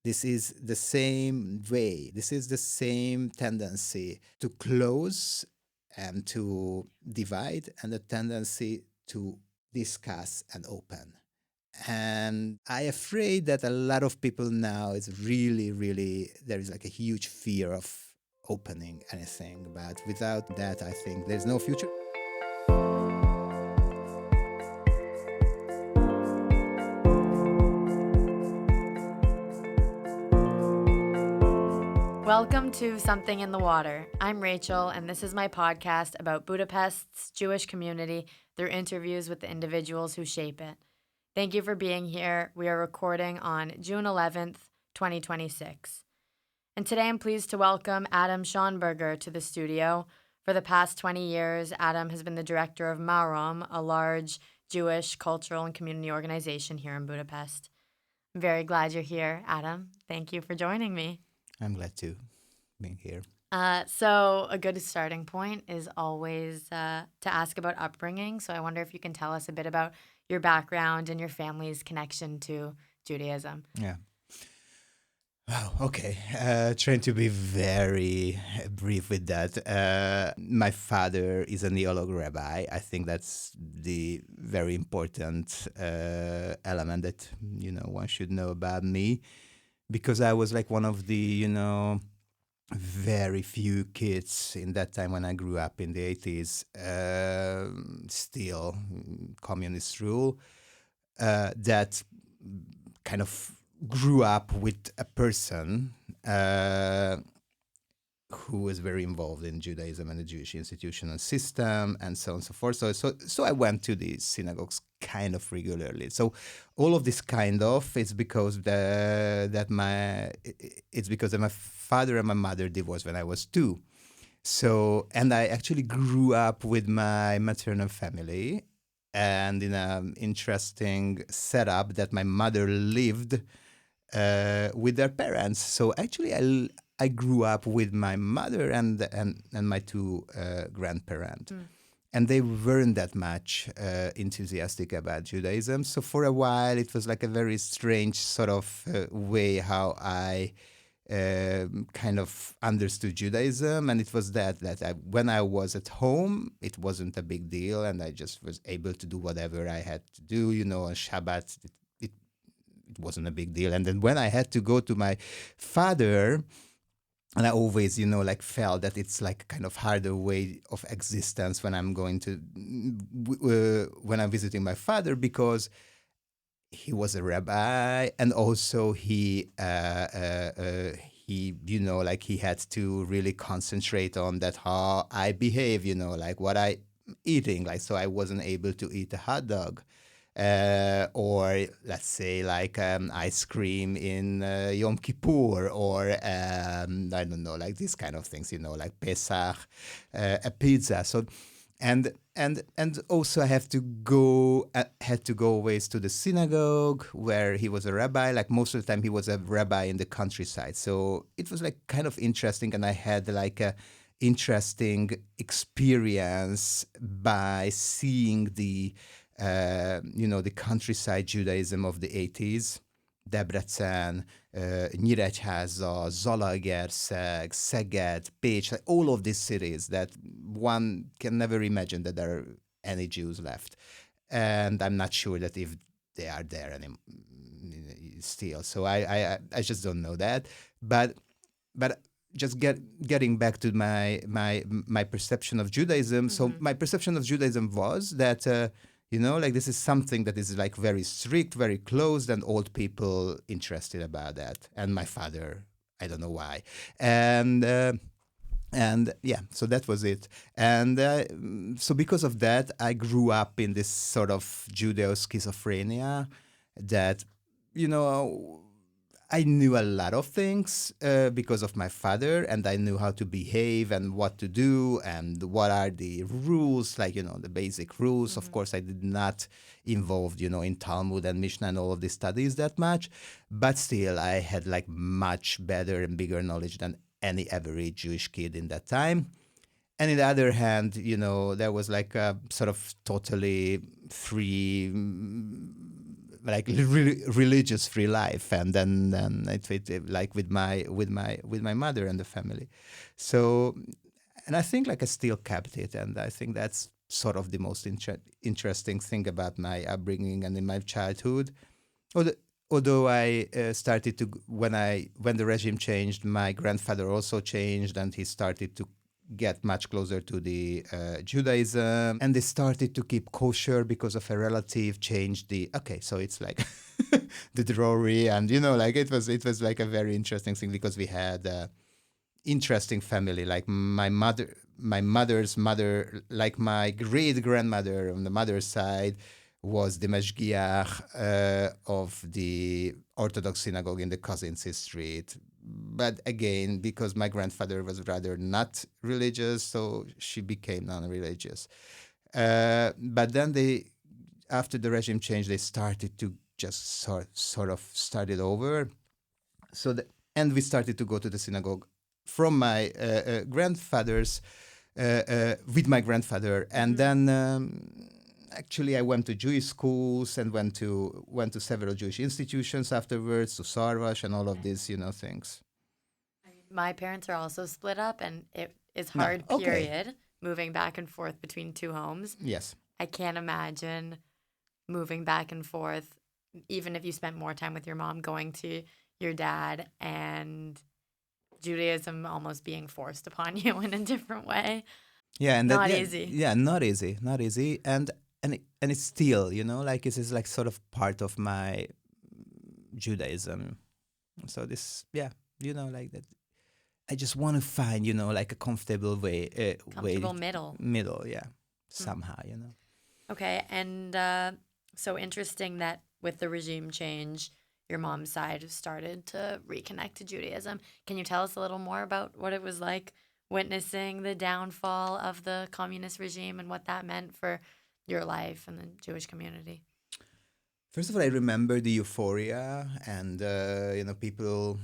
This is the same way. This is the same tendency to close and to divide, and the tendency to discuss and open. And I'm afraid that a lot of people now is really, really, there is like a huge fear of opening anything. But without that, I think there's no future. Welcome to Something in the Water. I'm Rachel, and this is my podcast about Budapest's Jewish community through interviews with the individuals who shape it. Thank you for being here. We are recording on June 11th, 2026. And today I'm pleased to welcome Ádám Schönberger to the studio. For the past 20 years, Ádám has been the director of Marom, a large Jewish cultural and community organization here in Budapest. I'm very glad you're here, Ádám. Thank you for joining me. I'm glad to be here. So a good starting point is always to ask about upbringing. So I wonder if you can tell us a bit about your background and your family's connection to Judaism. Yeah. Wow. Okay. Trying to be very brief with that. My father is a neolog rabbi. I think that's the very important element that one should know about me, because I was like one of the very few kids in that time when I grew up in the 80s, still communist rule, that kind of grew up with a person who was very involved in Judaism and the Jewish institutional system and so on and so forth. So I went to the synagogues kind of regularly. So all of this kind of is because my father and my mother divorced when I was 2. So, and I actually grew up with my maternal family, and in an interesting setup that my mother lived with their parents. So actually, I grew up with my mother and my 2 grandparents. And they weren't that much enthusiastic about Judaism. So for a while, it was like a very strange sort of way how I kind of understood Judaism. And it was that when I was at home, it wasn't a big deal. And I just was able to do whatever I had to do. On Shabbat, it wasn't a big deal. And then when I had to go to my father, and I always, felt that it's like kind of harder way of existence when I'm going to, when I'm visiting my father, because he was a rabbi, and also he had to really concentrate on that how I behave, like what I eating, like, so I wasn't able to eat a hot dog. Or let's say like ice cream in Yom Kippur, or I don't know, like these kind of things, like Pesach, a pizza. So, and also I had to go always to the synagogue where he was a rabbi. Like most of the time he was a rabbi in the countryside. So it was like kind of interesting, and I had like a interesting experience by seeing the countryside Judaism of the 80s, Debrecen, Nyíregyháza, Zalaegerszeg, Szeged, Pécs, like all of these cities that one can never imagine that there are any Jews left. And I'm not sure that if they are there anymore still. So I just don't know that. But just getting back to my perception of Judaism. So my perception of Judaism was that like this is something that is like very strict, very closed, and old people interested about that. And my father, I don't know why. And yeah, so that was it. And so because of that, I grew up in this sort of Judeo-schizophrenia that, I knew a lot of things because of my father, and I knew how to behave and what to do and what are the rules, like, the basic rules. Of course, I did not involved, in Talmud and Mishnah and all of these studies that much, but still I had like much better and bigger knowledge than any average Jewish kid in that time. And on the other hand, there was like a sort of totally free like religious free life, and then it like with my mother and the family. So, and I think like I still kept it, and I think that's sort of the most interesting thing about my upbringing and in my childhood. Although, although I started to when the regime changed, my grandfather also changed, and he started to get much closer to the Judaism, and they started to keep kosher because of a relative changed the. Okay, so it's like the Drori, and like it was like a very interesting thing because we had interesting family. Like my mother's mother, like my great grandmother on the mother's side, was the mashgiach of the Orthodox synagogue in the Kozinci Street. But again, because my grandfather was rather not religious, so she became non-religious. But then after the regime change, they started to just sort of started over. And we started to go to the synagogue from my grandfather's with my grandfather, and then actually I went to Jewish schools and went to several Jewish institutions afterwards, to Sarvash and all of these things. My parents are also split up, and it is No, hard, okay. period, moving back and forth between two homes. Yes. I can't imagine moving back and forth, even if you spent more time with your mom, going to your dad, and Judaism almost being forced upon you in a different way. Yeah, and Not yeah, easy. Yeah, not easy, and it's still, like it is like sort of part of my Judaism. So this, yeah, like that. I just want to find, like a comfortable Comfortable middle. middle, yeah, somehow, Okay, and so interesting that with the regime change, your mom's side started to reconnect to Judaism. Can you tell us a little more about what it was like witnessing the downfall of the communist regime and what that meant for your life and the Jewish community? First of all, I remember the euphoria, and people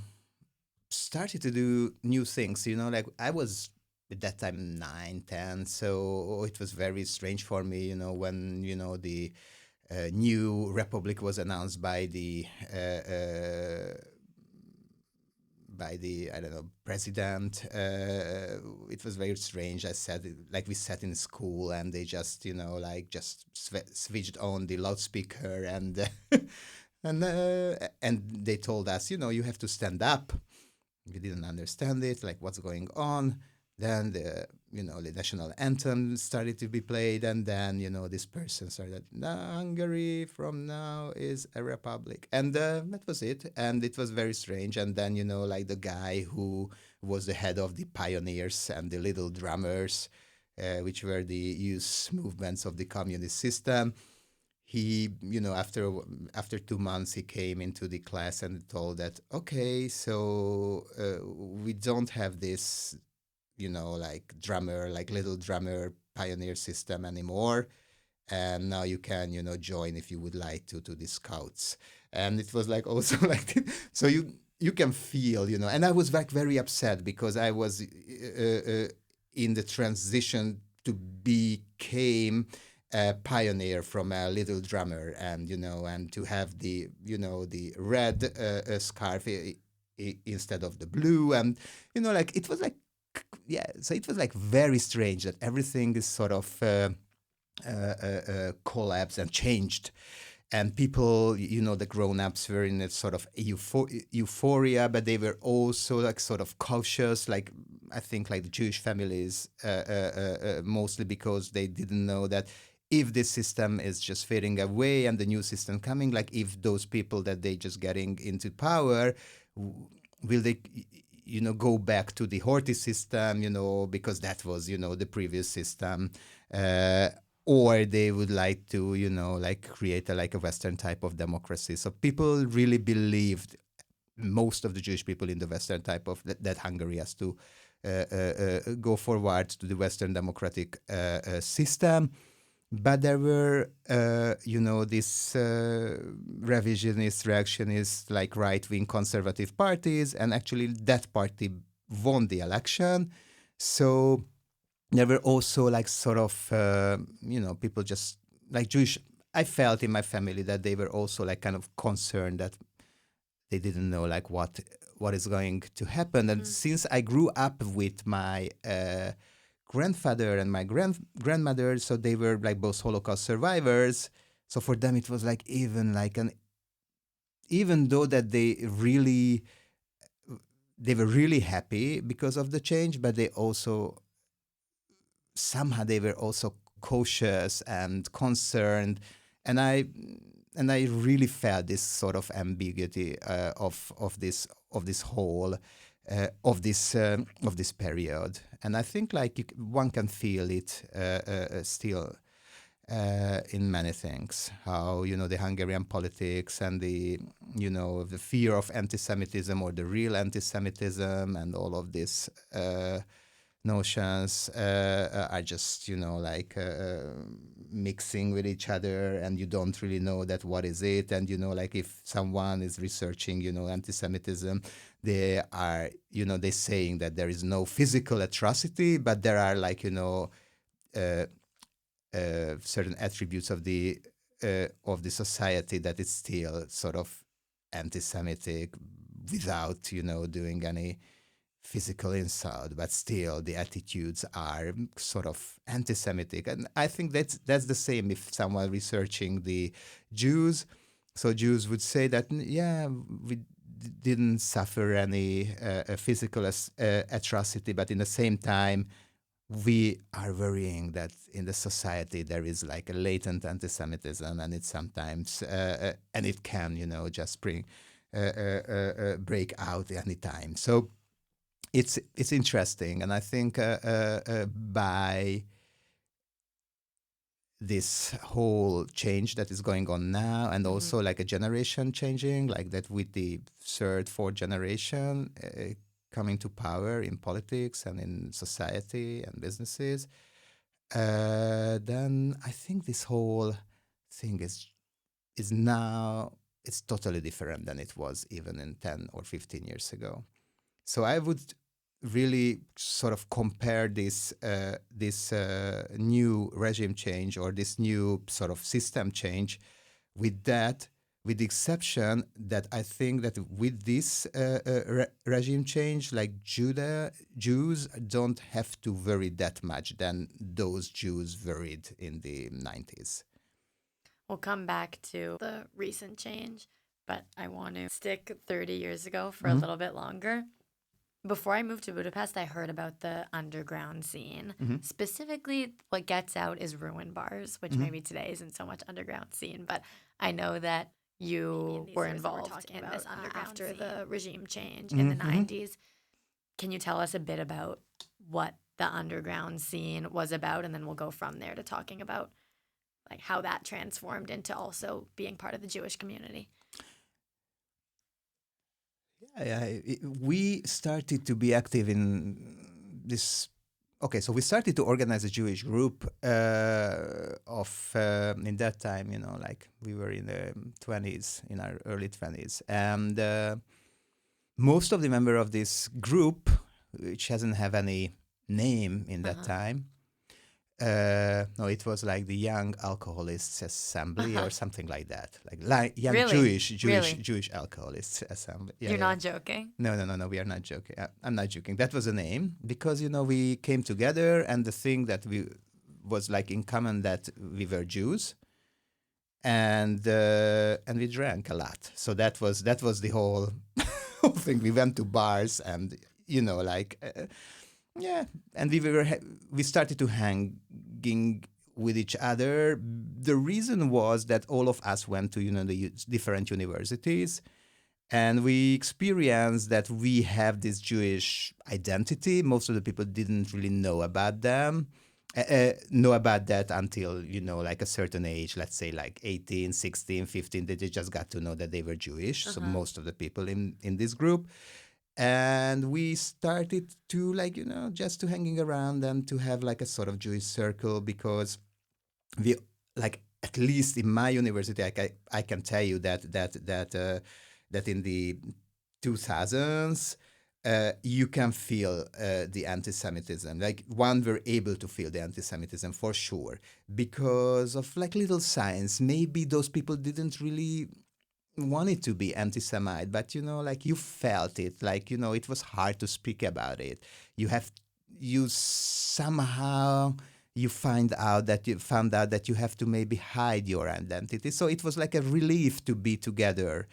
started to do new things. Like I was at that time 9, 10, so it was very strange for me. When the new republic was announced by the I don't know, president. It was very strange. I said, like we sat in school and they just switched on the loudspeaker and and they told us, you have to stand up. We didn't understand it, like what's going on. Then the national anthem started to be played, and then this person started, Hungary from now is a republic, and that was it. And it was very strange. And then like the guy who was the head of the pioneers and the little drummers, which were the youth movements of the communist system. He, after 2 months, he came into the class and told that, okay, so we don't have this, like little drummer pioneer system anymore. And now you can, join if you would like to the scouts. And it was like also like, so you can feel, and I was like very upset because I was in the transition to became a pioneer from a little drummer, and and to have the the red scarf instead of the blue, and like it was like, yeah, so it was like very strange that everything is sort of collapsed and changed. And people, the grown-ups were in a sort of euphoria, but they were also like sort of cautious, like I think like the Jewish families, mostly because they didn't know that if this system is just fading away and the new system coming, like if those people that they just getting into power, will they, go back to the Horthy system, because that was, the previous system, or they would like to, like create like a Western type of democracy. So people really believed, most of the Jewish people in the Western type of that Hungary has to go forward to the Western democratic system. But there were, these revisionist, reactionist, like right-wing conservative parties, and actually that party won the election. So there were also like sort of, people just like Jewish I felt in my family that they were also like kind of concerned that they didn't know like what is going to happen. And since I grew up with my grandfather and my grandmother, so they were like both Holocaust survivors. So for them it was like even though that they were really happy because of the change, but they also somehow they were also cautious and concerned, and I really felt this sort of ambiguity of this whole of this period, and I think like one can feel it still in many things. How the Hungarian politics and the fear of anti-Semitism or the real anti-Semitism and all of this. Notions are just mixing with each other, and you don't really know that what is it. And like if someone is researching anti-Semitism, they are they're saying that there is no physical atrocity, but there are like certain attributes of the society that is still sort of anti-Semitic without doing any physical insult, but still the attitudes are sort of anti-Semitic. And I think that's the same if someone researching the Jews. So Jews would say that, yeah, we didn't suffer any physical atrocity, but in the same time, we are worrying that in the society there is like a latent anti-Semitism, and it sometimes, and it can, just break out anytime. So it's interesting, and I think by this whole change that is going on now, and also like a generation changing, like that with the third, fourth generation coming to power in politics and in society and businesses, then I think this whole thing is now, it's totally different than it was even in 10 or 15 years ago. So I would really sort of compare this new regime change or this new sort of system change with that, with the exception that I think that with this regime change, like Jews don't have to worry that much than those Jews worried in the 90s. We'll come back to the recent change, but I want to stick 30 years ago for a little bit longer. Before I moved to Budapest, I heard about the underground scene. Specifically, what gets out is ruin bars, which maybe today isn't so much underground scene, but I know that you were involved in this underground after scene. The regime change in the 90s. Can you tell us a bit about what the underground scene was about? And then we'll go from there to talking about like how that transformed into also being part of the Jewish community. Yeah, we started to be active in this. Okay, so we started to organize a Jewish group in that time, like we were in the 20s, in our early 20s. And most of the members of this group, which hasn't have any name in that time, no, it was like the Young Alcoholists Assembly or something like that, like young really? Jewish Alcoholists Assembly. Yeah, You're not joking? No, we are not joking. I'm not joking. That was a name because we came together, and the thing that we was like in common that we were Jews, and we drank a lot. So that was the whole thing. We went to bars, and yeah, and we started to hanging with each other. The reason was that all of us went to the different universities, and we experienced that we have this Jewish identity. Most of the people didn't really know about that until like a certain age, let's say like 18, 16, 15. They just got to know that they were Jewish. So most of the people in this group. And we started to just to hanging around and to have like a sort of Jewish circle, because we like, at least in my university, I can tell you that in the 2000s, you can feel the anti-Semitism. Like one were able to feel the anti-Semitism for sure because of like little signs. Maybe those people didn't really want it to be anti-Semite, but like you felt it. Like it was hard to speak about it. You somehow you found out that you have to maybe hide your identity. So it was like a relief to be together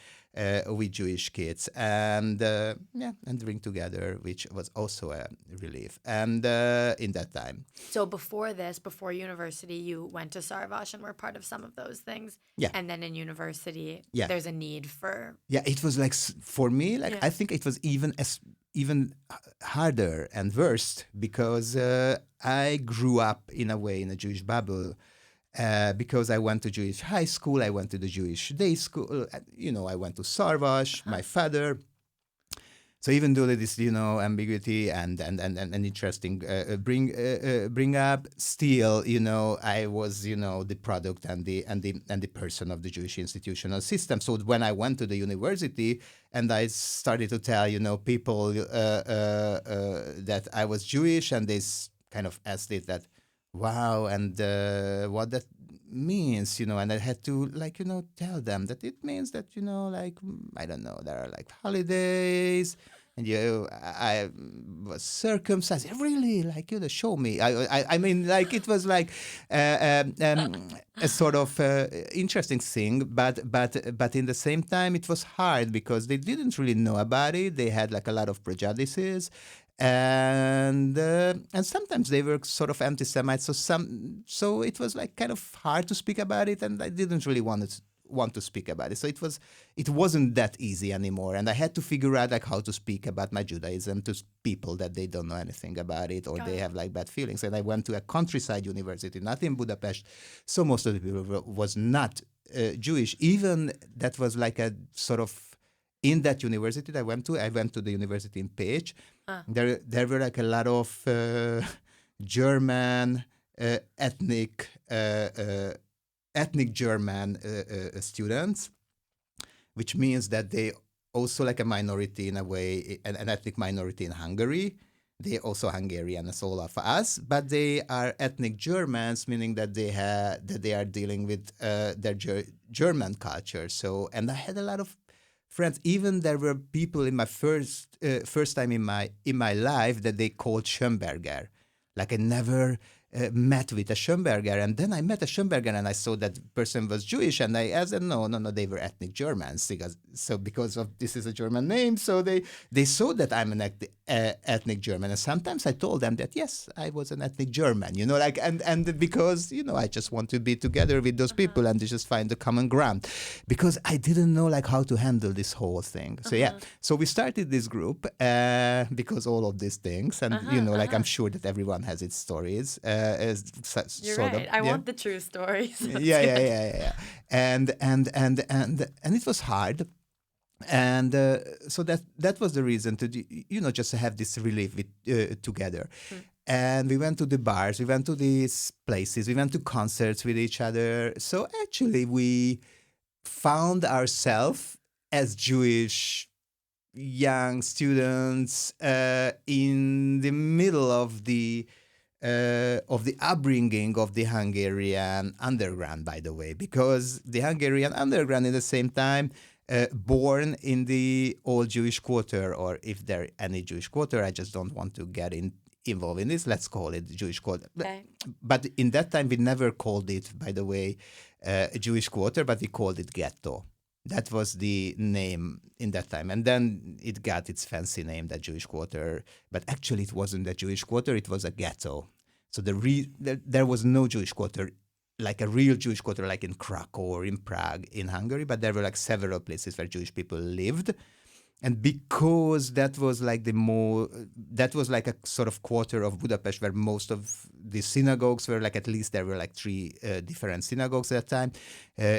with Jewish kids and and drink together, which was also a relief. And in that time, So before university, you went to Sarvash and were part of some of those things. yeah, And then in university, yeah, there's a need for. yeah, it was like for me, like Yeah. I think it was even harder and worse because I grew up in a way in a Jewish bubble. Because I went to Jewish high school, I went to the Jewish day school, I went to Sarvash, my father. So even though there is, ambiguity and interesting bring up, still, I was, the product and the person of the Jewish institutional system. So when I went to the university and I started to tell, people that I was Jewish, and they kind of asked it that, wow, and what that means, and I had to tell them that it means that, I don't know, there are like holidays and I was circumcised. Really, show me. I mean, like it was like a sort of interesting thing, but in the same time it was hard because they didn't really know about it. They had like a lot of prejudices. And sometimes they were sort of anti-Semites, so it was like kind of hard to speak about it, and I didn't really want to speak about it. So it wasn't that easy anymore, and I had to figure out like how to speak about my Judaism to people that they don't know anything about it, or they have like bad feelings. And I went to a countryside university, not in Budapest, so most of the people was not Jewish. Even that was like a sort of. In that university I went to the university in Pécs. There were like a lot of German ethnic German students, which means that they also like a minority in a way, an ethnic minority in Hungary. They also Hungarian as all of us, but they are ethnic Germans, meaning that they are dealing with their German culture. So, and I had a lot of friends. Even there were people in my first time in my life that they called Schönberger. Like I never met with a Schönberger, and then I met a Schönberger, and I saw that person was Jewish, and I asked them, no, they were ethnic Germans, because of this is a German name, so they saw that I'm an ethnic German, and sometimes I told them that yes, I was an ethnic German, and because I just want to be together with those people and just find the common ground, because I didn't know like how to handle this whole thing. So so we started this group because all of these things, and I'm sure that everyone has its stories. You're right. I want the true stories. Yeah. And it was hard. And so that was the reason to just have this relief together. And we went to the bars, we went to these places, we went to concerts with each other. So actually we found ourselves as Jewish young students in the middle of the upbringing of the Hungarian underground, by the way, because the Hungarian underground at the same time born in the old Jewish quarter, or if there are any Jewish quarter, I just don't want to get involved in this. Let's call it Jewish quarter. Okay. But in that time, we never called it, by the way, a Jewish quarter, but we called it ghetto. That was the name in that time. And then it got its fancy name, the Jewish quarter. But actually, it wasn't a Jewish quarter, it was a ghetto. So there was no Jewish quarter, like a real Jewish quarter, like in Krakow or in Prague, in Hungary. But there were like several places where Jewish people lived. And because that was like a sort of quarter of Budapest where most of the synagogues were, like at least there were like 3 different synagogues at that time.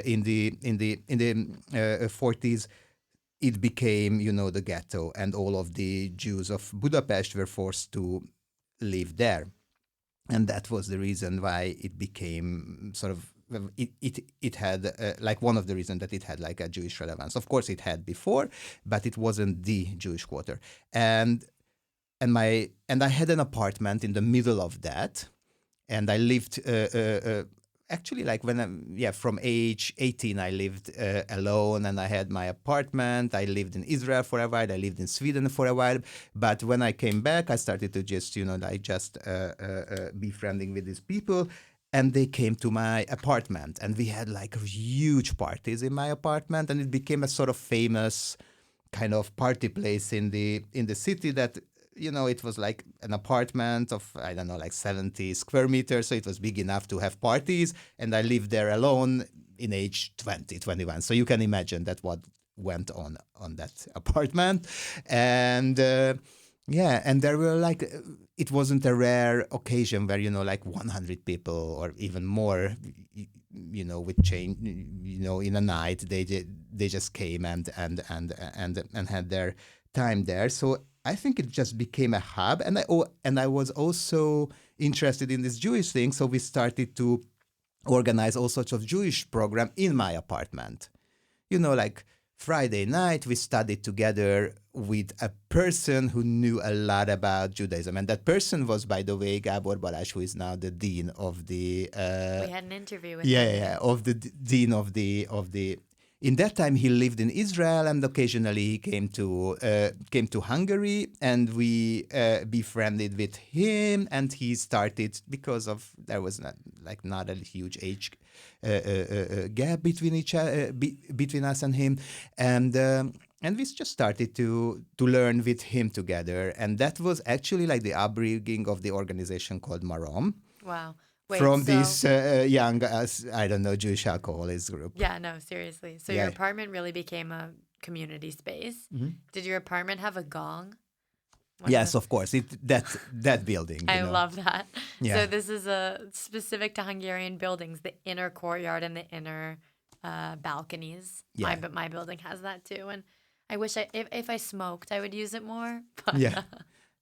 In the 40s, it became the ghetto, and all of the Jews of Budapest were forced to live there, and that was the reason why it became sort of it had like one of the reasons that it had like a Jewish relevance. Of course, it had before, but it wasn't the Jewish quarter. And I had an apartment in the middle of that, and I lived actually like from age 18 I lived alone, and I had my apartment. I lived in Israel for a while. I lived in Sweden for a while. But when I came back, I started to just befriending with these people. And they came to my apartment, and we had like huge parties in my apartment, and it became a sort of famous kind of party place in the city that, it was like an apartment of, I don't know, like 70 square meters. So it was big enough to have parties. And I lived there alone in age 20, 21. So you can imagine that what went on that apartment. And and there were like, it wasn't a rare occasion where, like 100 people or even more, with change, in a night, they just came and had their time there. So I think it just became a hub, and I was also interested in this Jewish thing. So we started to organize all sorts of Jewish program in my apartment. Like Friday night, we studied together with a person who knew a lot about Judaism, and that person was, by the way, Gábor Balázs, who is now the dean of the. We had an interview with him. Of the dean of the. In that time, he lived in Israel, and occasionally he came to Hungary, and we befriended with him. And he started, because of there was not a huge age gap between us and him, and we just started to learn with him together, and that was actually like the upbringing of the organization called Marom. Wow. This young, I don't know, Jewish alcoholics group. Yeah, no, seriously. So your apartment really became a community space. Mm-hmm. Did your apartment have a gong? Yes, of course. That building. I love that. Yeah. So this is specific to Hungarian buildings, the inner courtyard and the inner balconies. Yeah. My building has that too. And I wish if I smoked, I would use it more. But yeah.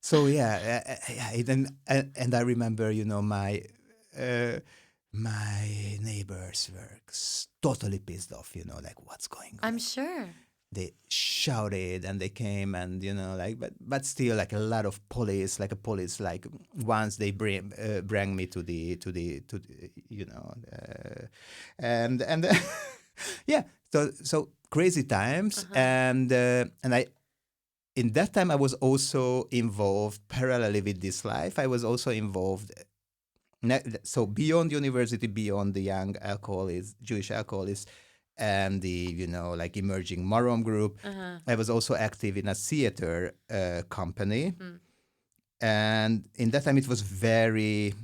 So and I remember, my neighbors were totally pissed off, like what's going on? I'm sure. They shouted and they came and, but still like a lot of police, once they bring me to the and yeah. So crazy times. Uh-huh. And I, in that time I was also involved parallelly with this life. I was also involved. So beyond university, beyond the young alcoholics, Jewish alcoholics, and the emerging Marom group, uh-huh. I was also active in a theater company, and in that time it was very,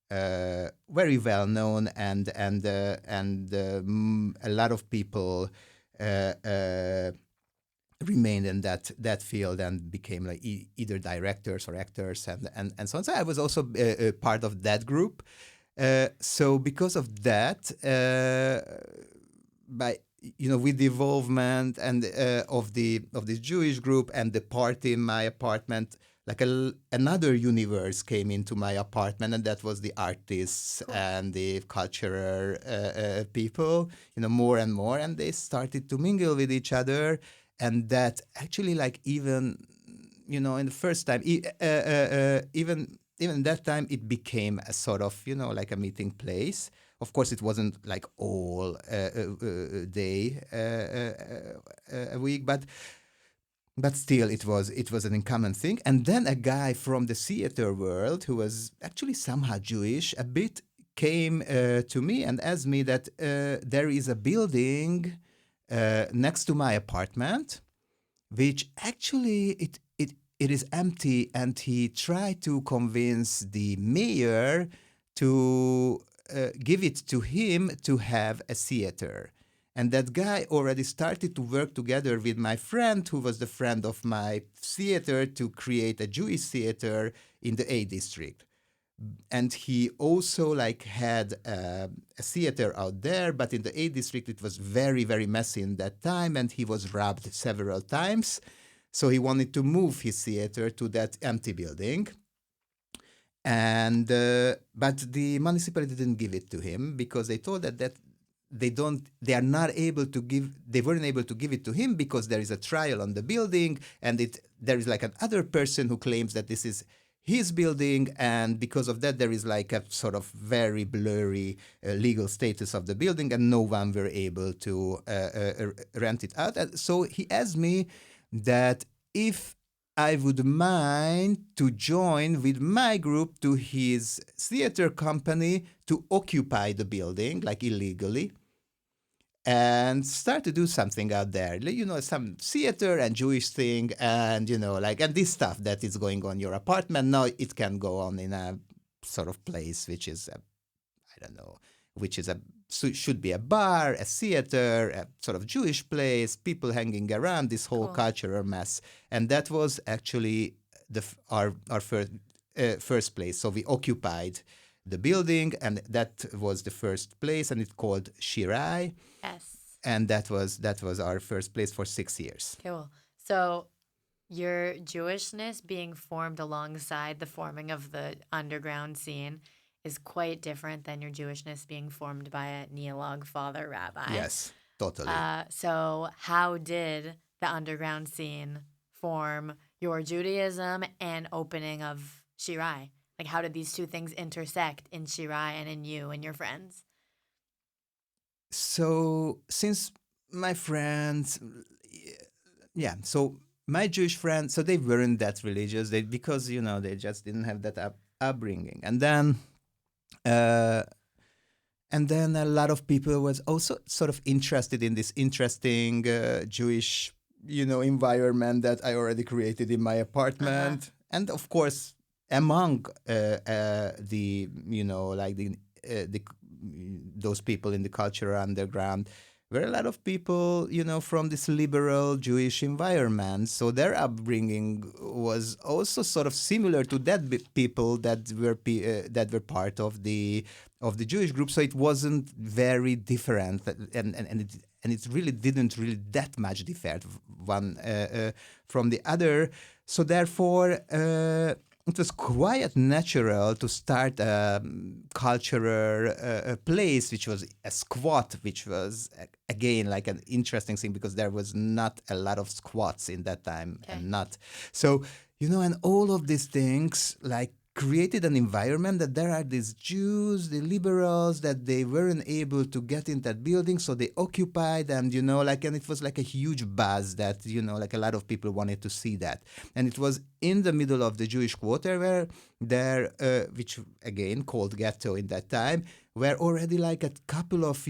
very well known, and a lot of people remained in that field and became like either directors or actors and so on. So I was also a part of that group. So because of that, with the involvement and of this Jewish group and the party in my apartment, like another universe came into my apartment, and that was the artists. Cool. And the cultural people, more and more, and they started to mingle with each other. And that actually, even, in the first time, even that time, it became a sort of, like a meeting place. Of course, it wasn't like all day a week, but still, it was an uncommon thing. And then a guy from the theater world who was actually somehow Jewish, a bit, came to me and asked me that there is a building next to my apartment, which actually it is empty, and he tried to convince the mayor to give it to him to have a theater. And that guy already started to work together with my friend, who was the friend of my theater, to create a Jewish theater in the A district. And he also had a theater out there, but in the A district it was very, very messy in that time, and he was robbed several times. So he wanted to move his theater to that empty building. And but the municipality didn't give it to him because they told that they weren't able to give it to him because there is a trial on the building, and there is like another person who claims that this is his building, and because of that there is like a sort of very blurry legal status of the building, and no one were able to rent it out. And so he asked me that if I would mind to join with my group to his theater company to occupy the building, like illegally, and start to do something out there. Some theater and Jewish thing, and, and this stuff that is going on in your apartment. Now it can go on in a sort of place which is, I don't know, should be a bar, a theater, a sort of Jewish place, people hanging around, this whole cultural mess. And that was actually our first place. So we occupied the building, and that was the first place, and it's called Shirai. Yes. And that was our first place for 6 years. Cool. So your Jewishness being formed alongside the forming of the underground scene is quite different than your Jewishness being formed by a neolog father rabbi. Yes, totally. So how did the underground scene form your Judaism and opening of Shirai? Like, how did these two things intersect in Shirai and in you and your friends? So since my friends, so my Jewish friends, so they weren't that religious, because they just didn't have that upbringing, and then a lot of people was also sort of interested in this interesting Jewish, environment that I already created in my apartment, and of course among those people in the cultural underground were a lot of people, from this liberal Jewish environment. So their upbringing was also sort of similar to that people that were part of the Jewish group. So it wasn't very different, and it really didn't really that much differ one from the other. So therefore, it was quite natural to start a cultural place, which was a squat, which was, again, like an interesting thing because there was not a lot of squats in that time. Okay. And not. So, and all of these things, like, created an environment that there are these Jews, the liberals, that they weren't able to get in that building, so they occupied, and and it was like a huge buzz that like a lot of people wanted to see that, and it was in the middle of the Jewish quarter where there, which again called ghetto in that time, where already like a couple of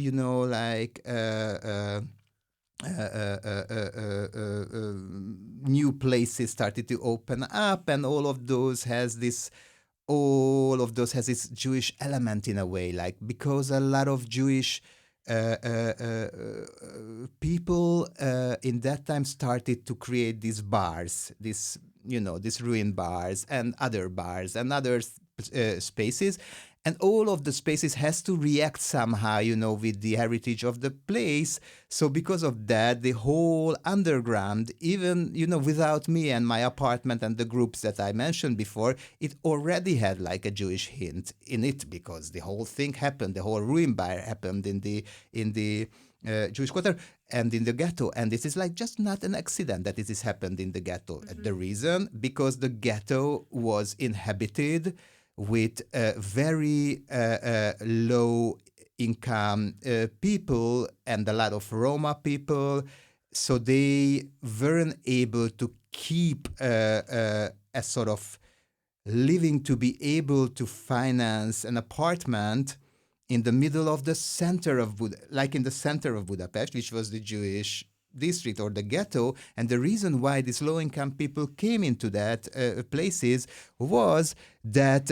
new places started to open up, and all of those has this Jewish element in a way, like, because a lot of Jewish people in that time started to create these bars, these ruin bars and other spaces. And all of the spaces has to react somehow, with the heritage of the place. So because of that, the whole underground, even, without me and my apartment and the groups that I mentioned before, it already had like a Jewish hint in it, because the whole thing happened, the whole ruin bar happened in the Jewish quarter and in the ghetto. And this is like just not an accident that this happened in the ghetto. Mm-hmm. The reason, because the ghetto was inhabited with very low income people and a lot of Roma people. So they weren't able to keep a sort of living to be able to finance an apartment in the middle of the center of in the center of Budapest, which was the Jewish district or the ghetto. And the reason why these low-income people came into that places was that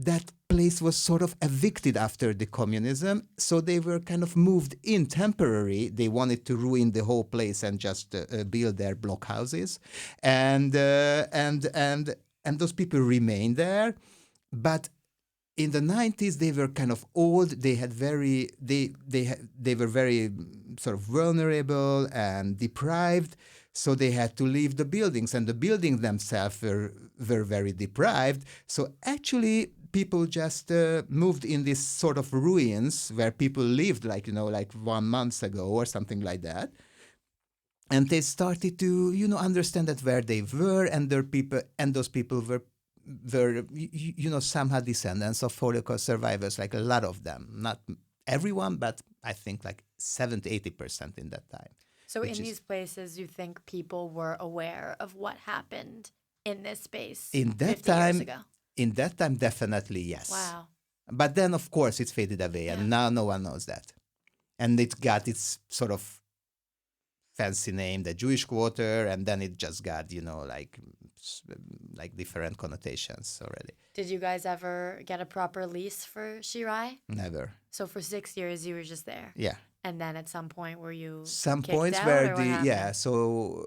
that place was sort of evicted after the communism, so they were kind of moved in temporary. They wanted to ruin the whole place and just build their block houses, and those people remained there, but in the 90s, they were kind of old. They had they were very sort of vulnerable and deprived. So they had to leave the buildings, and the buildings themselves were were very deprived. So actually, people just moved in this sort of ruins where people lived, like, like 1 month ago or something like that. And they started to, understand that where they were, and their people, and those people were somehow descendants of Holocaust survivors, like a lot of them. Not everyone, but I think like 70-80% in that time. So in these places, you think people were aware of what happened in this space in that 50 years time, ago? in that time, definitely yes. Wow. But then, of course, it faded away, and now no one knows that. And it got its sort of fancy name, the Jewish Quarter, and then it just got, like different connotations already. Did you guys ever get a proper lease for Shirai? Never. So for 6 years, you were just there? Yeah. And then at some point, were you some kicked points out, where or what happened? so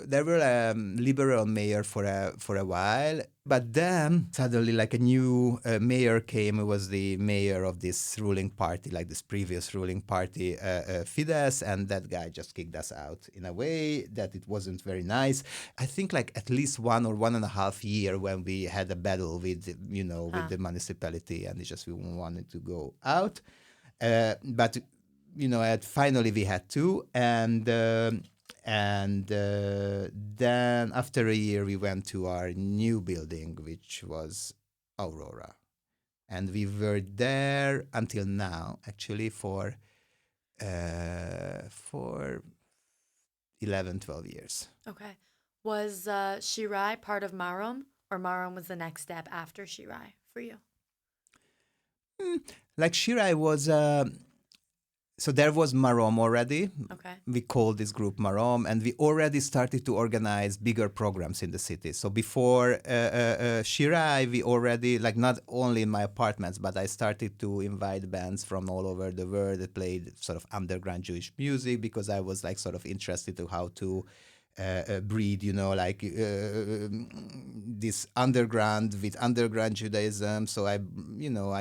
there were a liberal mayor for a while, but then suddenly like a new mayor came, who was the mayor of this ruling party, like this previous ruling party, Fidesz, and that guy just kicked us out in a way that it wasn't very nice. I think like at least 1 or 1.5 year when we had a battle with with the municipality, and it's just we wanted to go out, but finally we had to, and then after a year we went to our new building, which was Aurora, and we were there until now, actually, for 11-12 years. Okay. Was Shirai part of Marom, or Marom was the next step after Shirai for you? Like Shirai was... So there was Marom already. Okay. We called this group Marom, and we already started to organize bigger programs in the city. So before Shirai, we already, like, not only in my apartments, but I started to invite bands from all over the world that played sort of underground Jewish music, because I was like sort of interested to how to breed, this underground with underground Judaism. So I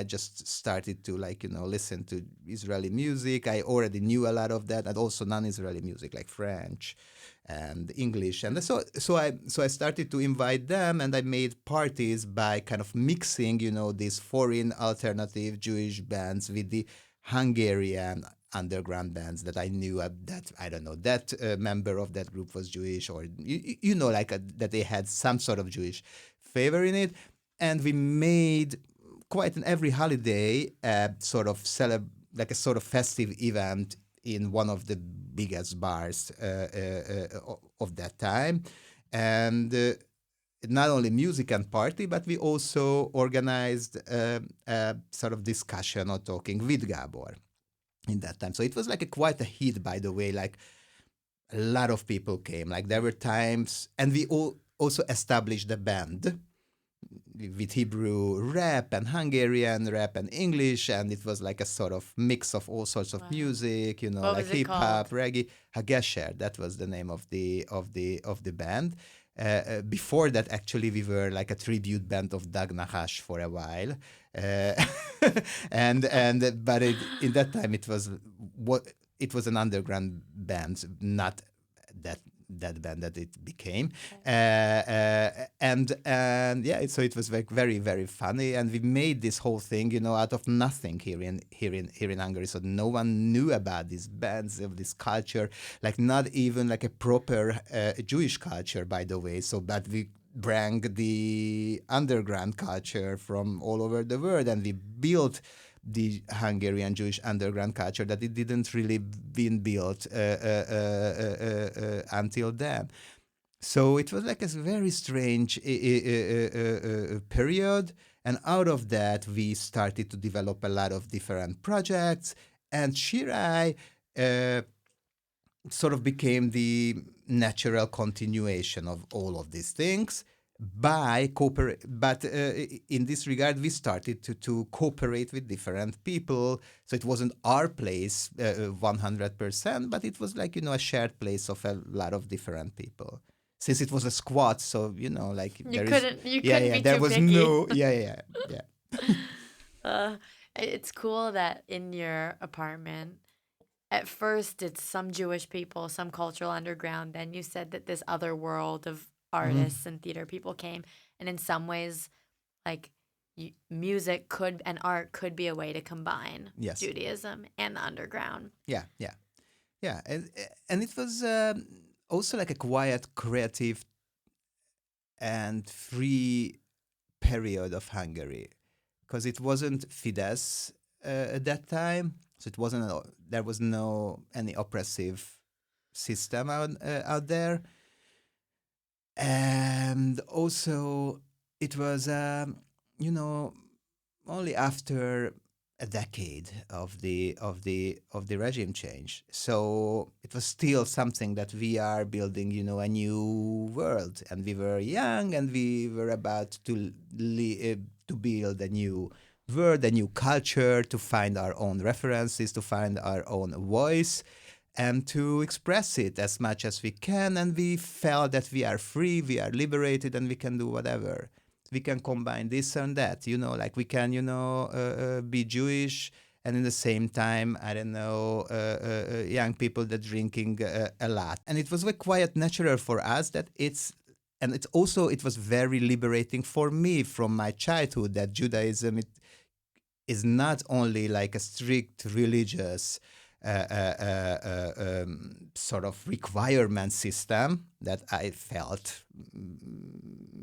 just started to listen to Israeli music. I already knew a lot of that, and also non-Israeli music like French and English. And so I started to invite them, and I made parties by kind of mixing, these foreign alternative Jewish bands with the Hungarian underground bands that I knew, that I don't know, that member of that group was Jewish, or that they had some sort of Jewish flavor in it. And we made quite every holiday sort of like a sort of festive event in one of the biggest bars of that time. And not only music and party, but we also organized a sort of discussion or talking with Gabor in that time. So it was like quite a hit, by the way. Like a lot of people came. Like there were times, and we also established a band with Hebrew rap and Hungarian rap and English, and it was like a sort of mix of all sorts of music, What like was it hip hop, called? reggae. Hagesher, that was the name of the band. Before that, actually, we were like a tribute band of Dag Nahash for a while, but in that time it was an underground band, not that band that it became, and yeah, so it was like very, very funny, and we made this whole thing, out of nothing here in Hungary. So no one knew about these bands, of this culture, like not even like a proper Jewish culture, by the way. So, but we bring the underground culture from all over the world, and we built the Hungarian Jewish underground culture that it didn't really been built until then. So it was like a very strange period. And out of that, we started to develop a lot of different projects. And Shirai sort of became the natural continuation of all of these things. But in this regard, we started to cooperate with different people. So it wasn't our place 100%, but it was like, a shared place of a lot of different people. Since it was a squat, so, like You couldn't be there too was picky. no, It's cool that in your apartment, at first it's some Jewish people, some cultural underground. Then you said that this other world of artists and theater people came. And in some ways, like music could and art could be a way to combine Yes. Judaism and the underground. Yeah, yeah, yeah, and it was also like a quiet, creative, and free period of Hungary, because it wasn't Fidesz at that time, so it wasn't there was no any oppressive system out there, and also it was only after a decade of the regime change. So it was still something that we are building, a new world, and we were young, and we were about to build a new world, a new culture, to find our own references, to find our own voice, and to express it as much as we can. And we felt that we are free, we are liberated, and we can do whatever. We can combine this and that, like we can, be Jewish, and in the same time, I don't know, young people that drinking a lot. And it was like quite natural for us that it was very liberating for me from my childhood, that Judaism is not only like a strict religious sort of requirement system that I felt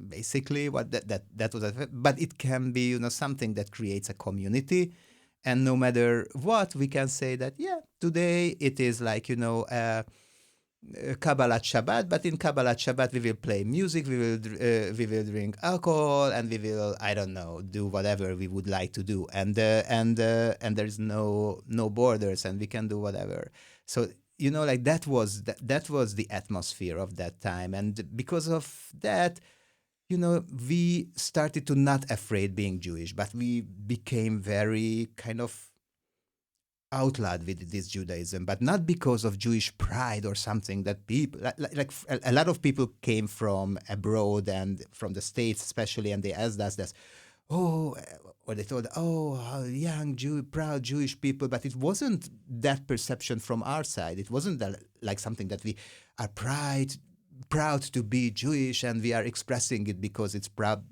basically what that was, but it can be something that creates a community, and no matter what, we can say that today it is like Kabbalat Shabbat, but in Kabbalat Shabbat we will play music, we will drink alcohol, and we will, I don't know, do whatever we would like to do, and there is no borders, and we can do whatever. So like that was the atmosphere of that time, and because of that, we started to not afraid being Jewish, but we became very kind of outlawed with this Judaism, but not because of Jewish pride or something that people, like a lot of people came from abroad and from the States especially, and they asked us this, or they thought, how young proud Jewish people, but it wasn't that perception from our side. It wasn't like something that we are proud to be Jewish, and we are expressing it because it's proud,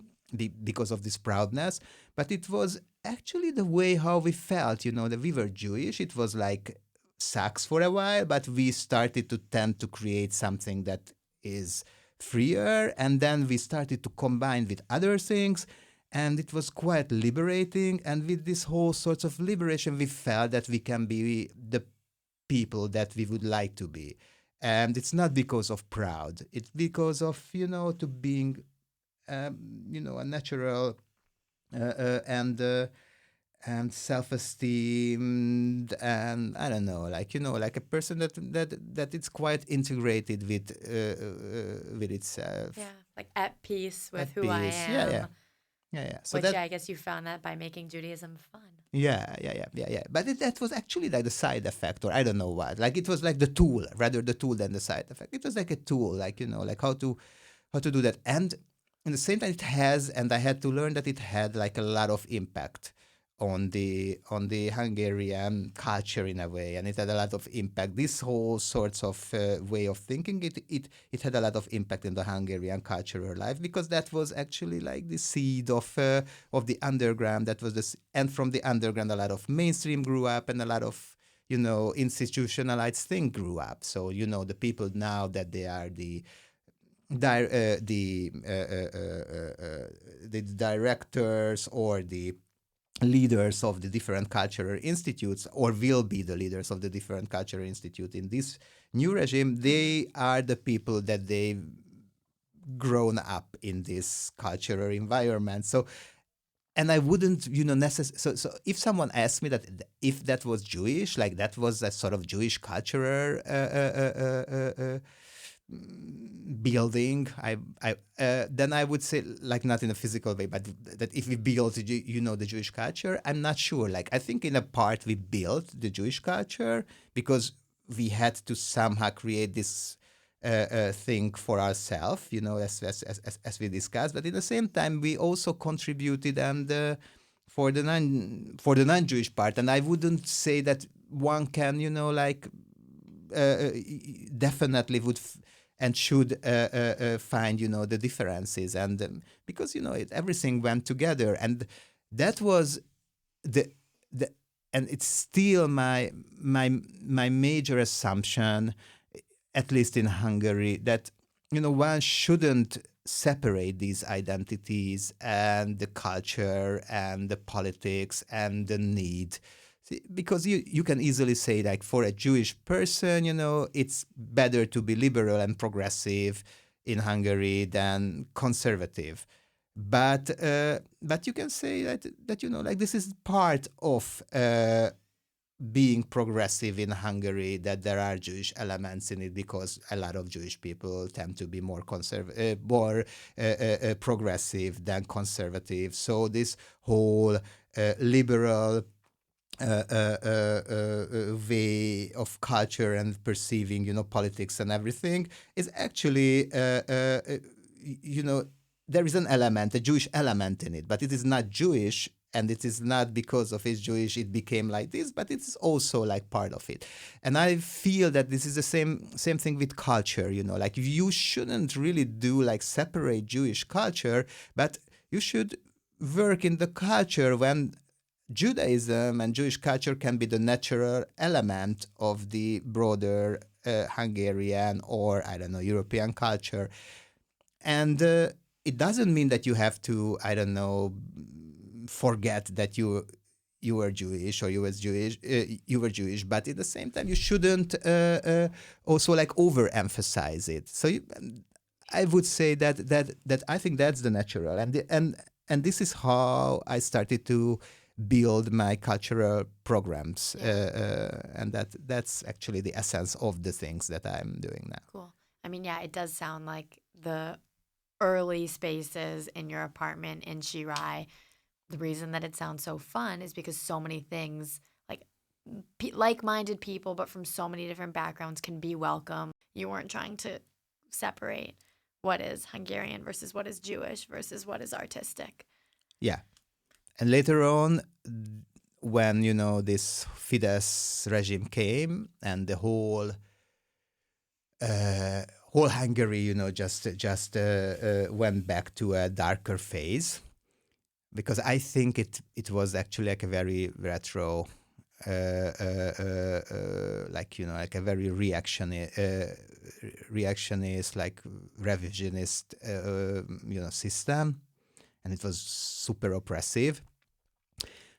because of this proudness, but it was actually the way how we felt, that we were Jewish. It was like sucks for a while, but we started to tend to create something that is freer, and then we started to combine with other things, and it was quite liberating. And with this whole sorts of liberation, we felt that we can be the people that we would like to be. And it's not because of proud, it's because of, to being a natural and self-esteem, and I don't know, like like a person that it's quite integrated with itself. Yeah, like at peace with who Peace. I am. Yeah. So which I guess you found that by making Judaism fun. Yeah. But that was actually like the side effect, or I don't know what. Like it was like the tool, rather the tool than the side effect. It was like a tool, like like how to do that. And in the same time, it has, and I had to learn that it had like a lot of impact on the Hungarian culture in a way, and it had a lot of impact. This whole sorts of way of thinking, it had a lot of impact in the Hungarian cultural life, because that was actually like the seed of the underground. That was and from the underground, a lot of mainstream grew up, and a lot of institutionalized thing grew up. So the people now that they are the directors or the leaders of the different cultural institutes, or will be the leaders of the different cultural institute in this new regime, they are the people that they've grown up in this cultural environment. So, and I wouldn't, necessarily. So if someone asked me that if that was Jewish, like that was a sort of Jewish cultural building, then I would say, like, not in a physical way, but that if we built the Jewish culture, I'm not sure. Like, I think in a part we built the Jewish culture because we had to somehow create this thing for ourselves, as we discussed. But at the same time, we also contributed and for the non-Jewish part, and I wouldn't say that one can, definitely would and should find, the differences. And because, everything went together. And that was the and it's still my major assumption, at least in Hungary, that one shouldn't separate these identities and the culture and the politics and the need. Because you can easily say, like, for a Jewish person, it's better to be liberal and progressive in Hungary than conservative. But you can say that like, this is part of being progressive in Hungary, that there are Jewish elements in it, because a lot of Jewish people tend to be more progressive than conservative. So this whole liberal way of culture and perceiving, politics and everything is actually, there is an element, a Jewish element in it, but it is not Jewish. And it is not because of it's Jewish it became like this, but it's also like part of it. And I feel that this is the same thing with culture, like you shouldn't really do like separate Jewish culture, but you should work in the culture when Judaism and Jewish culture can be the natural element of the broader Hungarian or, I don't know, European culture. And it doesn't mean that you have to, I don't know, forget that you were Jewish or you were Jewish, but at the same time you shouldn't also like overemphasize it. So I would say that I think that's the natural, and this is how I started to build my cultural programs, and that's actually the essence of the things that I'm doing now. Cool. I mean, yeah, it does sound like the early spaces in your apartment in Shirai. The reason that it sounds so fun is because so many things, like like-minded people, but from so many different backgrounds, can be welcome. You weren't trying to separate what is Hungarian versus what is Jewish versus what is artistic. Yeah. And later on, when, this Fidesz regime came and the whole Hungary, just went back to a darker phase, because I think it was actually like a very retro, like a very reactionist, like revisionist, system, and it was super oppressive.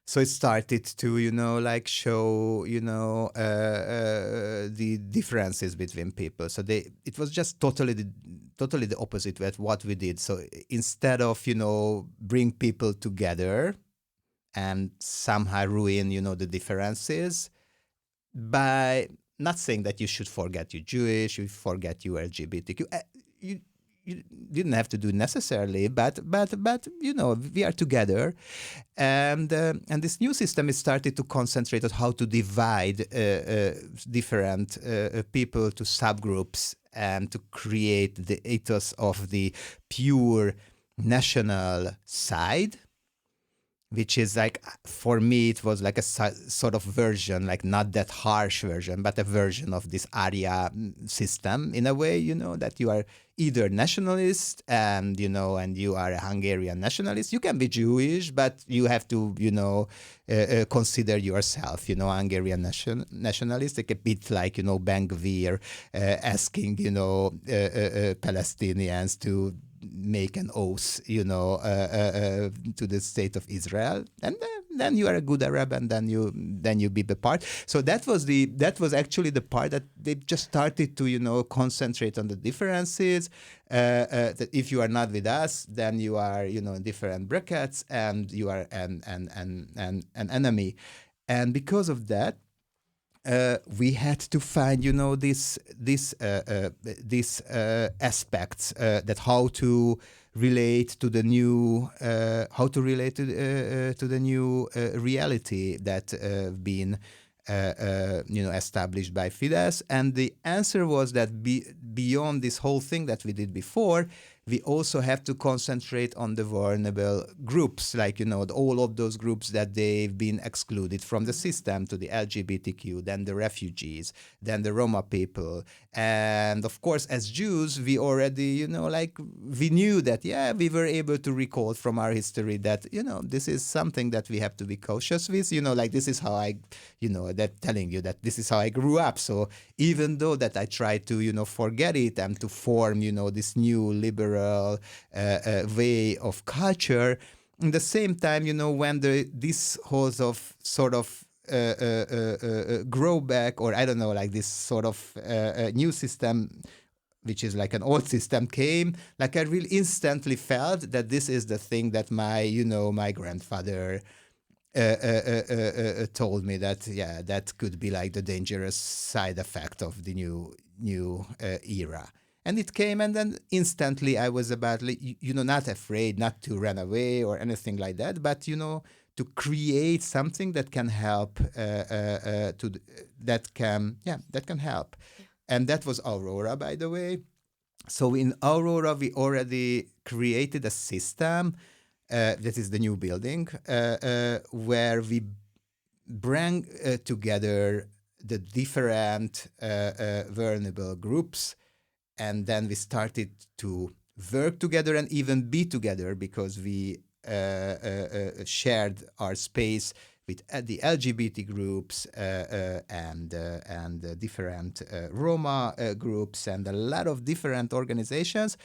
So it started to, like show, the differences between people. So it was just totally the opposite of what we did. So instead of, bring people together and somehow ruin, the differences by not saying that you should forget you're Jewish, you forget you are LGBTQ. You didn't have to do necessarily, but we are together, and this new system is started to concentrate on how to divide different people to subgroups and to create the ethos of the pure national side, which is like, for me, it was like a sort of version, like not that harsh version, but a version of this Arya system in a way, that you are either nationalist and, and you are a Hungarian nationalist. You can be Jewish, but you have to, consider yourself, Hungarian nationalist, like a bit like, Ben-Gvir asking, Palestinians to make an oath, to the state of Israel, and then you are a good Arab, and then you be the part. So that was actually the part that they just started to concentrate on the differences. That if you are not with us, then you are in different brackets, and you are an enemy, and because of that. We had to find, these aspects that how to relate to the new reality that been established by Fidesz, and the answer was that beyond this whole thing that we did before, we also have to concentrate on the vulnerable groups, like, all of those groups that they've been excluded from the system, to the LGBTQ, then the refugees, then the Roma people. And of course, as Jews, we already, we knew that, we were able to recall from our history that, this is something that we have to be cautious with, this is how I, that telling you that this is how I grew up. So even though that I try to, forget it and to form, this new liberal way of culture, at the same time, when this whole of sort of grow back, or I don't know, like this sort of new system, which is like an old system, came, like I really instantly felt that this is the thing that my grandfather told me, that that could be like the dangerous side effect of the new era. And it came, and then instantly I was about, not afraid, not to run away or anything like that, but to create something that can help, that can help. And that was Aurora, by the way. So in Aurora, we already created a system. That is the new building, where we bring together the different vulnerable groups, and then we started to work together and even be together, because we shared our space with the LGBT groups and different Roma groups and a lot of different organizations.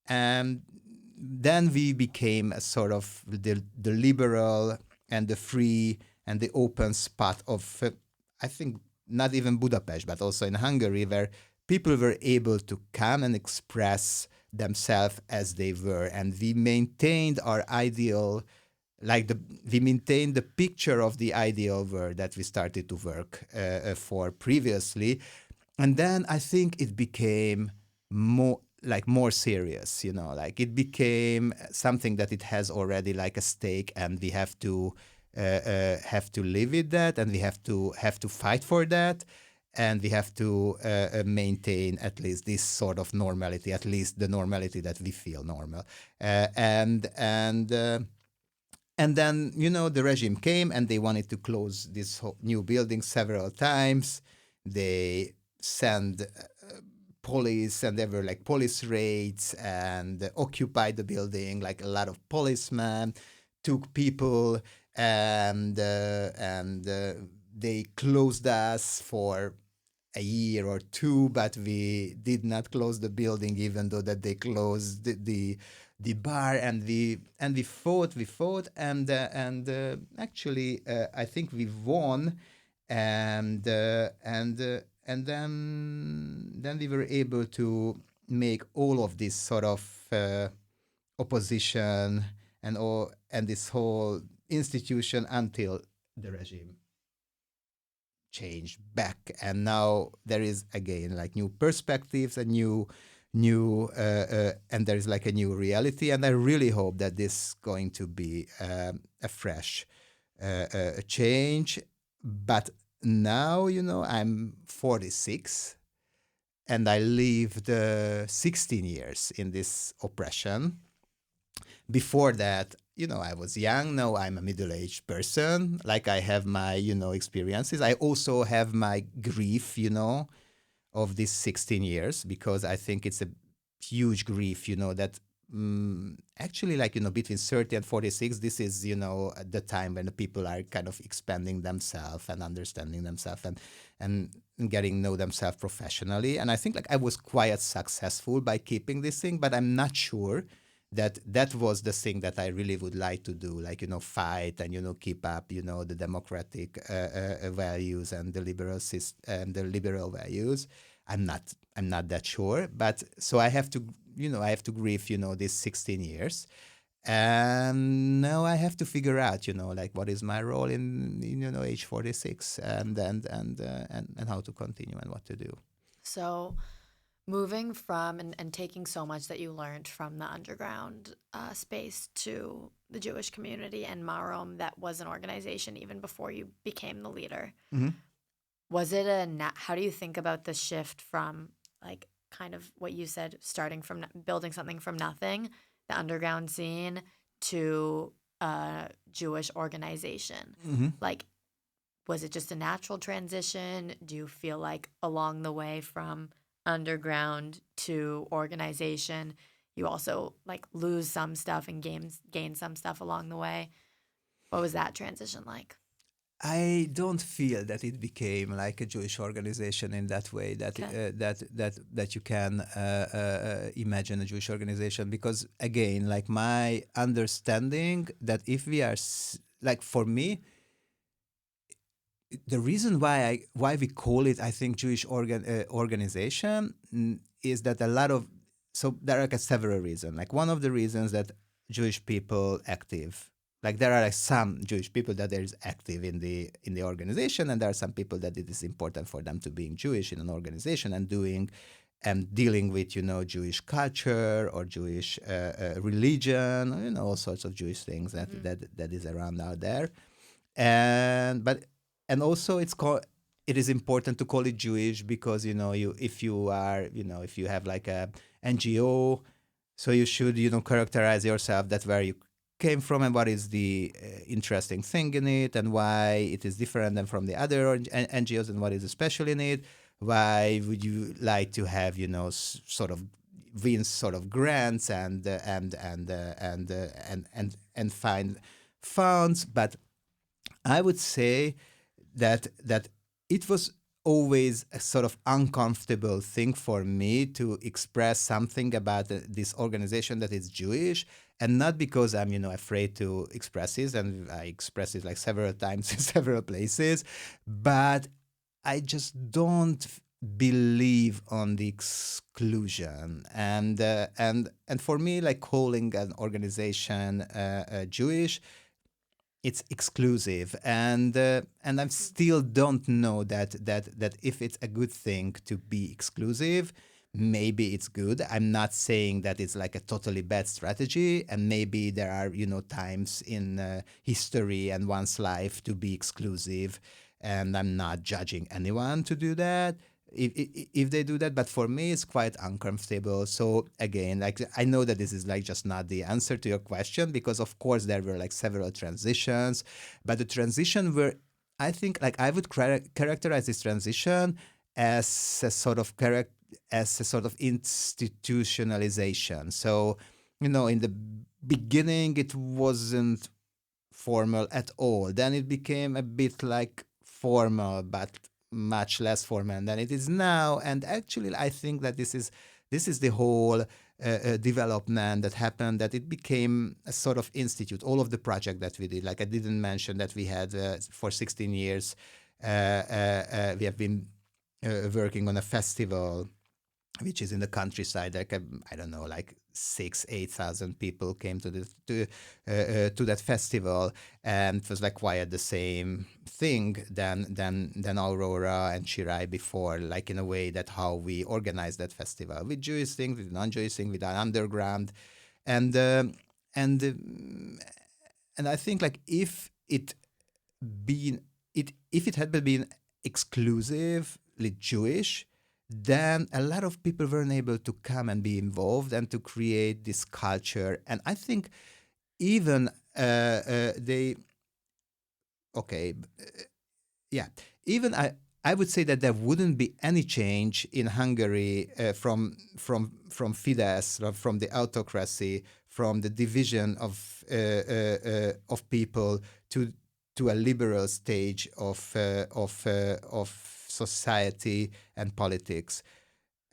And then we became a sort of the liberal and the free and the open spot of, I think, not even Budapest, but also in Hungary, where people were able to come and express themselves as they were. And we maintained our ideal, we maintained the picture of the ideal world that we started to work for previously. And then I think it became more serious, it became something that it has already like a stake, and we have to live with that, and we have to fight for that, and we have to maintain at least this sort of normality, at least the normality that we feel normal. And then the regime came, and they wanted to close this whole new building several times. They sent police, and there were like police raids, and occupied the building, like a lot of policemen took people, and they closed us for a year or two, but we did not close the building, even though that they closed the bar, and we fought, and actually I think we won, and then we were able to make all of this sort of opposition and this whole institution until the regime changed back, and now there is again like new perspectives and new and there is like a new reality, and I really hope that this is going to be a fresh change. But now, I'm 46, and I lived 16 years in this oppression. Before that, I was young. Now I'm a middle-aged person. Like, I have my, experiences. I also have my grief, of these 16 years, because I think it's a huge grief, that actually, like, between 30 and 46, this is, the time when the people are kind of expanding themselves and understanding themselves and getting know themselves professionally. And I think, like, I was quite successful by keeping this thing, but I'm not sure that was the thing that I really would like to do, like, fight and, keep up, the democratic values and the liberal values. I'm not that sure, but so I have to grieve, these 16 years. And now I have to figure out, like, what is my role in, age 46, and how to continue and what to do. So moving from and taking so much that you learned from the underground space to the Jewish community and Marom, that was an organization even before you became the leader. Mm-hmm. Was it how do you think about the shift from like kind of what you said, starting from building something from nothing, the underground scene, to a Jewish organization. Like, was it just a natural transition? Do you feel like along the way from underground to organization, you also like lose some stuff and gain some stuff along the way? What was that transition like? I don't feel that it became like a Jewish organization in that way that Okay. that you can imagine a Jewish organization, because again, like my understanding that if we are like, for me, the reason why we call it, I think, Jewish organization, is that a lot of, so there are like several reasons. Like one of the reasons that Jewish people active, like there are like some Jewish people that is active in the organization, and there are some people that it is important for them to being Jewish in an organization and doing and dealing with Jewish culture or Jewish religion, all sorts of Jewish things that is around out there. And also it is important to call it Jewish because if you have like a NGO, so you should characterize yourself that where you came from and what is the interesting thing in it and why it is different than from the other NGOs and what is special in it. Why would you like to have sort of win sort of grants and find funds? But I would say that it was always a sort of uncomfortable thing for me to express something about this organization that is Jewish, and not because I'm afraid to express it, and I express it like several times in several places, but I just don't believe on the exclusion, and for me, like calling an organization Jewish, it's exclusive, and I still don't know that if it's a good thing to be exclusive. Maybe it's good. I'm not saying that it's like a totally bad strategy, and maybe there are times in history and one's life to be exclusive, and I'm not judging anyone to do that if they do that, but for me it's quite uncomfortable. So again, like I know that this is like just not the answer to your question, because of course there were like several transitions, but the transition were, I think, like I would characterize this transition as a sort of institutionalization. So in the beginning it wasn't formal at all, then it became a bit like formal, but much less formal than it is now. And actually, I think that this is the whole development that happened, that it became a sort of institute. All of the project that we did, like I didn't mention that we had for 16 years, we have been working on a festival which is in the countryside. Like I don't know, like 8,000 people came to that festival, and it was like quite the same thing than Aurora and Shirai before. Like in a way that how we organized that festival, with Jewish things, with non-Jewish things, with an underground, and I think like if it had been exclusively Jewish, then a lot of people weren't able to come and be involved and to create this culture. And I think even even I would say that there wouldn't be any change in Hungary from Fidesz, from the autocracy, from the division of people to a liberal stage of society and politics.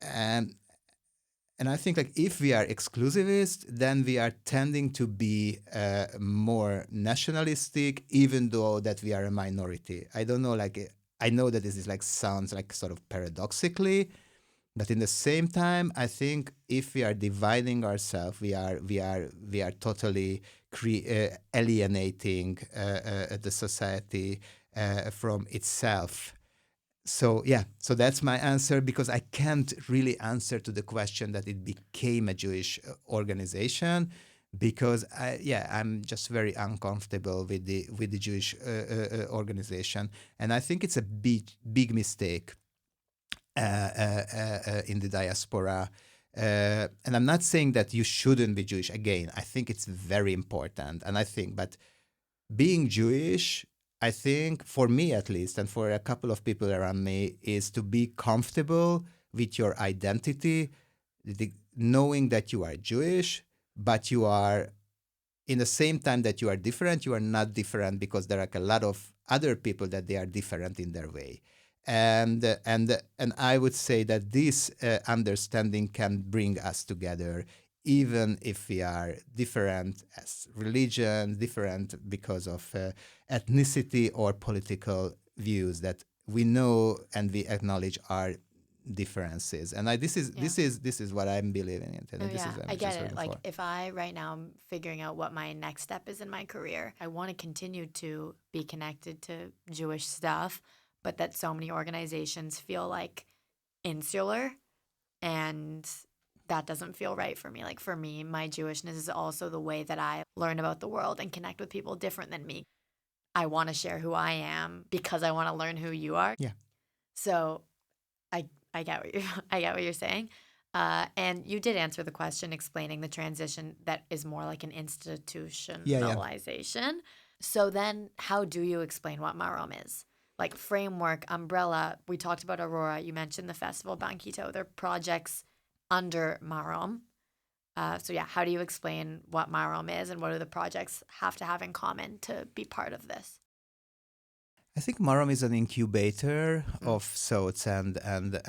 And I think like if we are exclusivist, then we are tending to be more nationalistic, even though that we are a minority. I don't know, like I know that this is like sounds like sort of paradoxically, but in the same time, I think if we are dividing ourselves, we are totally alienating the society from itself. So that's my answer, because I can't really answer to the question that it became a Jewish organization, because I'm just very uncomfortable with the Jewish organization, and I think it's a big mistake. in the diaspora. And I'm not saying that you shouldn't be Jewish. Again, I think it's very important. And I think, but being Jewish, I think for me at least, and for a couple of people around me, is to be comfortable with your identity, knowing that you are Jewish, but you are, in the same time that you are different, you are not different because there are a lot of other people that they are different in their way. And I would say that this understanding can bring us together, even if we are different as religion, different because of ethnicity or political views that we know and we acknowledge are differences. And this is what I'm believing in, and this is what I'm I get it. looking Like for. if I right now I'm figuring out what my next step is in my career, I want to continue to be connected to Jewish stuff, but that so many organizations feel like insular, and that doesn't feel right for me. Like for me, my Jewishness is also the way that I learn about the world and connect with people different than me. I want to share who I am because I want to learn who you are. Yeah. So I get what you're saying. And you did answer the question explaining the transition that is more like an institutionalization. So then how do you explain what Marom is? Like framework, umbrella, we talked about Aurora, you mentioned the festival Banquito, they're projects under Marom. So yeah, how do you explain what Marom is and what do the projects have to have in common to be part of this? I think Marom is an incubator of thoughts and the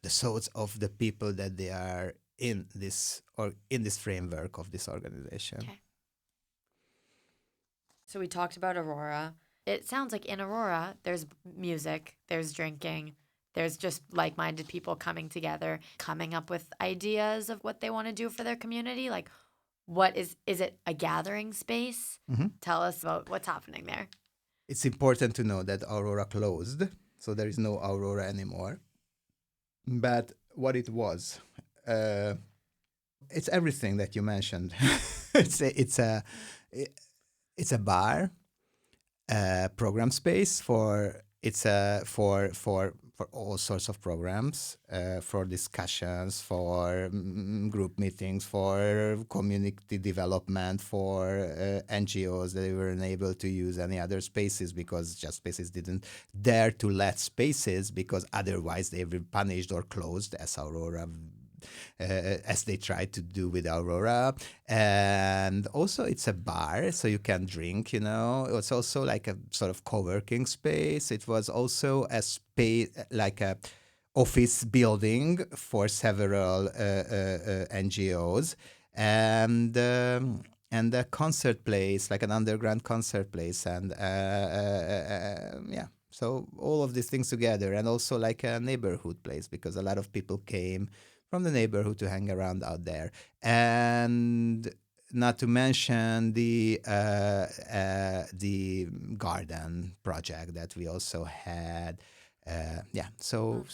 thoughts of the people that they are in this framework of this organization. Okay. So we talked about Aurora. It sounds like in Aurora, there's music, there's drinking, there's just like-minded people coming together, coming up with ideas of what they want to do for their community. Like, what is it a gathering space? Mm-hmm. Tell us about what's happening there. It's important to know that Aurora closed, so there is no Aurora anymore. But what it was, it's everything that you mentioned. it's a bar, program space for all sorts of programs, for discussions, for group meetings, for community development, for NGOs that weren't able to use any other spaces because Just Spaces didn't dare to let spaces because otherwise they were punished or closed as Aurora. As they tried to do with Aurora. And also it's a bar, so you can drink, It's also like a sort of co-working space. It was also a space, like a office building for several NGOs. And a concert place, like an underground concert place. And so all of these things together. And also like a neighborhood place, because a lot of people came from the neighborhood to hang around out there. And not to mention the garden project that we also had. So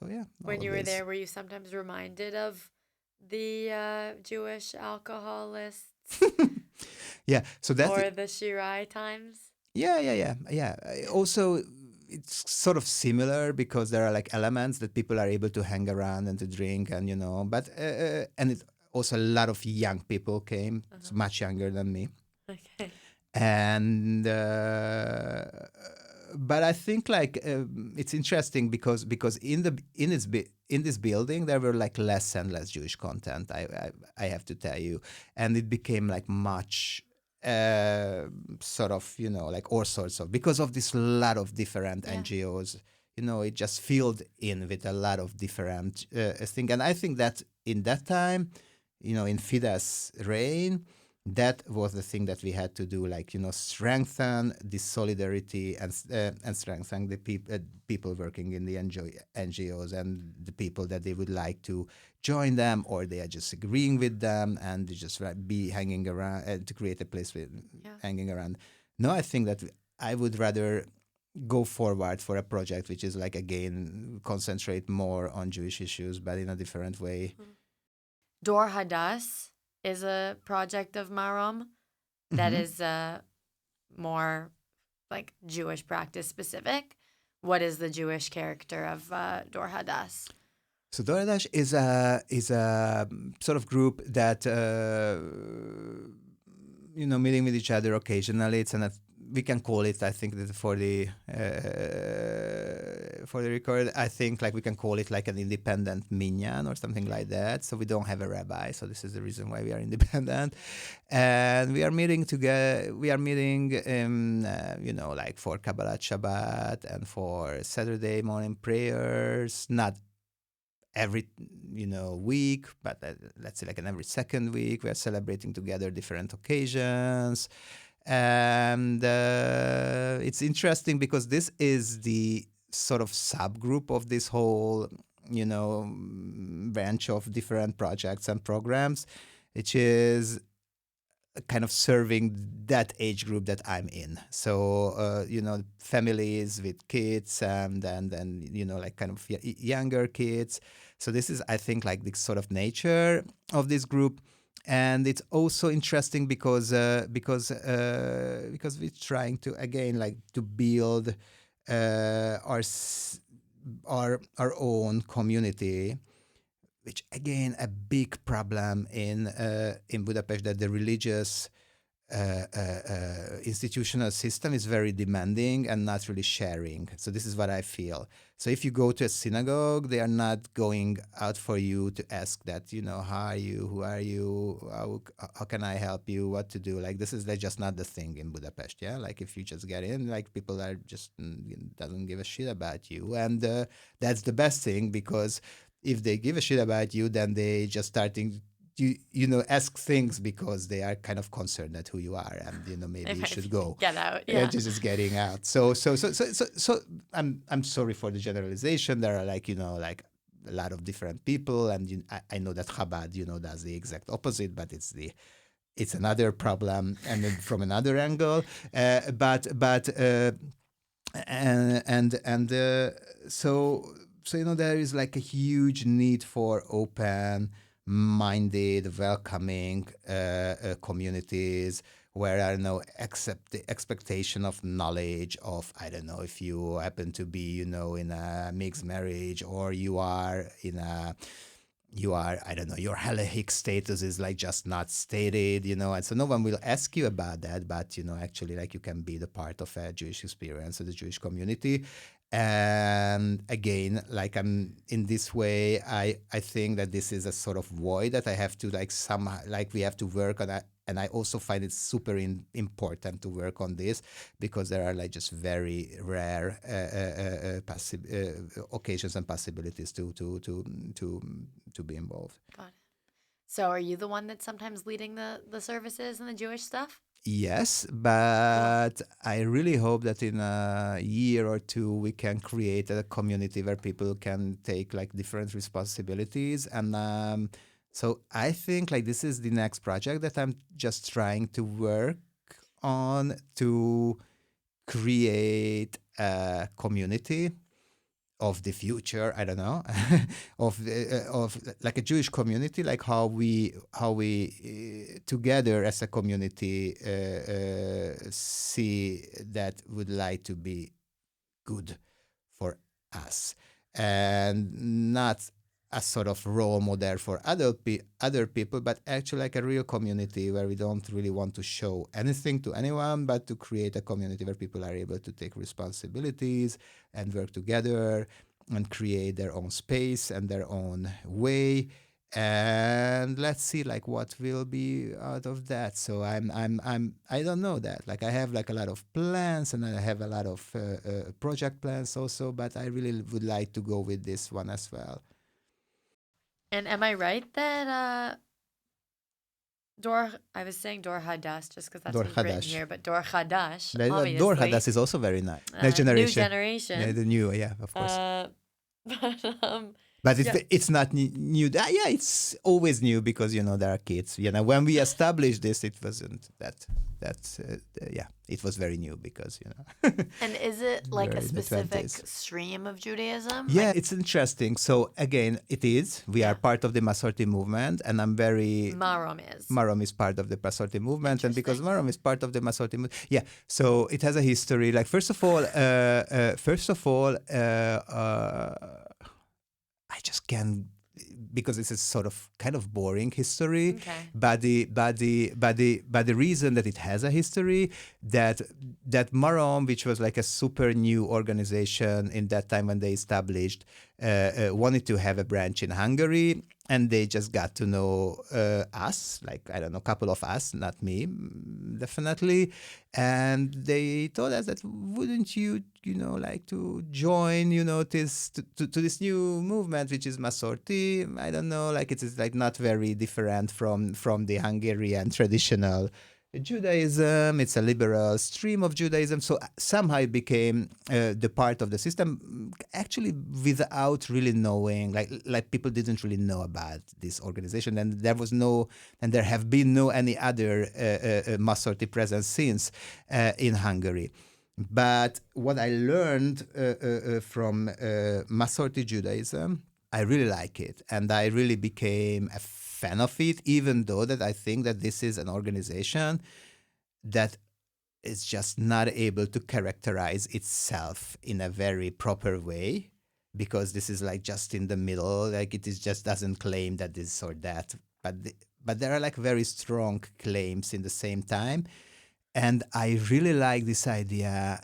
yeah. When you were there, were you sometimes reminded of the Jewish alcoholists? Yeah, so that's or the Shirai times? Yeah. Also, it's sort of similar because there are like elements that people are able to hang around and to drink and but and it also a lot of young people came, much younger than me. Okay. And but I think like it's interesting because in this building there were like less and less Jewish content. I have to tell you, and it became like much. Sort of, like all sorts of, because of this lot of different NGOs, it just filled in with a lot of different things. And I think that in that time, in Fidesz reign, that was the thing that we had to do, like, strengthen this solidarity and strengthen the people working in the NGOs and the people that they would like to join them, or they are just agreeing with them and they just be hanging around to create a place with hanging around. No, I think that I would rather go forward for a project which is like, again, concentrate more on Jewish issues, but in a different way. Dor Hadas is a project of Marom that is more like Jewish practice specific. what is the Jewish character of Dor Hadash? So Dor Hadash is a sort of group that meeting with each other occasionally. We can call it, I think, that for the record, I think like we can call it like an independent minyan or something like that. So we don't have a rabbi. So this is the reason why we are independent, and we are meeting together. We are meeting, like for Kabbalat Shabbat and for Saturday morning prayers. Not every week, but let's say like every second week. We are celebrating together different occasions. And it's interesting because this is the sort of subgroup of this whole, branch of different projects and programs, which is kind of serving that age group that I'm in. So, families with kids and then, like kind of younger kids. So this is, I think, like the sort of nature of this group. And it's also interesting because we're trying to again like to build our own community, which again a big problem in Budapest, that the religious institutional system is very demanding and not really sharing. So this is what I feel. So if you go to a synagogue, they are not going out for you to ask that, how are you, who are you, how can I help you, what to do. Like this is like just not the thing in Budapest. Yeah, like if you just get in, like people are just doesn't give a shit about you, and that's the best thing, because if they give a shit about you, then they just starting ask things because they are kind of concerned at who you are, and maybe you should go. Get out. Yeah, just getting out. So I'm sorry for the generalization. There are like like a lot of different people, and I know that Chabad does the exact opposite, but it's another problem, and then from another angle. So there is like a huge need for open-minded, welcoming communities where I don't know expectation of knowledge of, I don't know, if you happen to be in a mixed marriage, or you are I don't know, your halachic status is like just not stated, and so no one will ask you about that, but actually like you can be the part of a Jewish experience of the Jewish community. And again, like I'm in this way, I think that this is a sort of void that I have to like somehow, like we have to work on that. And I also find it super important to work on this, because there are like just very rare occasions and possibilities to be involved. Got it. So are you the one that's sometimes leading the services and the Jewish stuff? Yes, but I really hope that in a year or two we can create a community where people can take like different responsibilities. And so I think like this is the next project that I'm just trying to work on, to create a community of the future, I don't know, of like a Jewish community, like how we together as a community see that would like to be good for us, and not a sort of role model for other people, but actually like a real community where we don't really want to show anything to anyone, but to create a community where people are able to take responsibilities and work together and create their own space and their own way. And let's see like what will be out of that. So I don't know that. Like I have like a lot of plans, and I have a lot of project plans also, but I really would like to go with this one as well. And am I right that I was saying Dor Hadash just because that's Dor what's written Hadash. here, but Dor Hadash, Dor obviously. Hadash is also very nice. Next generation. New generation. Yeah, the new, yeah, of course. But But it's not new. Yeah, it's always new because, there are kids. When we established this, it wasn't it was very new because, And is it like a we're in the specific 20s. stream of Judaism? Yeah, it's interesting. So again, it is. We are part of the Masorti movement, and I'm very... Marom is part of the Masorti movement, and because Marom is part of the Masorti movement, so it has a history. Like first of all, I just can't, because it's a sort of kind of boring history. Okay. But the reason that it has a history, that Marom, which was like a super new organization in that time when they established, wanted to have a branch in Hungary, and they just got to know us, like, I don't know, a couple of us, not me, definitely. And they told us that, wouldn't you, like to join, this to this new movement, which is Masorti? I don't know, like it is like not very different from the Hungarian traditional Judaism. It's a liberal stream of Judaism. So somehow it became the part of the system, actually without really knowing, like people didn't really know about this organization. And there have been no any other Masorti presence since in Hungary. But what I learned from Masorti Judaism, I really like it. And I really became a fan of it, even though that I think that this is an organization that is just not able to characterize itself in a very proper way, because this is like just in the middle, like it is just doesn't claim that this or that, but there are like very strong claims in the same time. And I really like this idea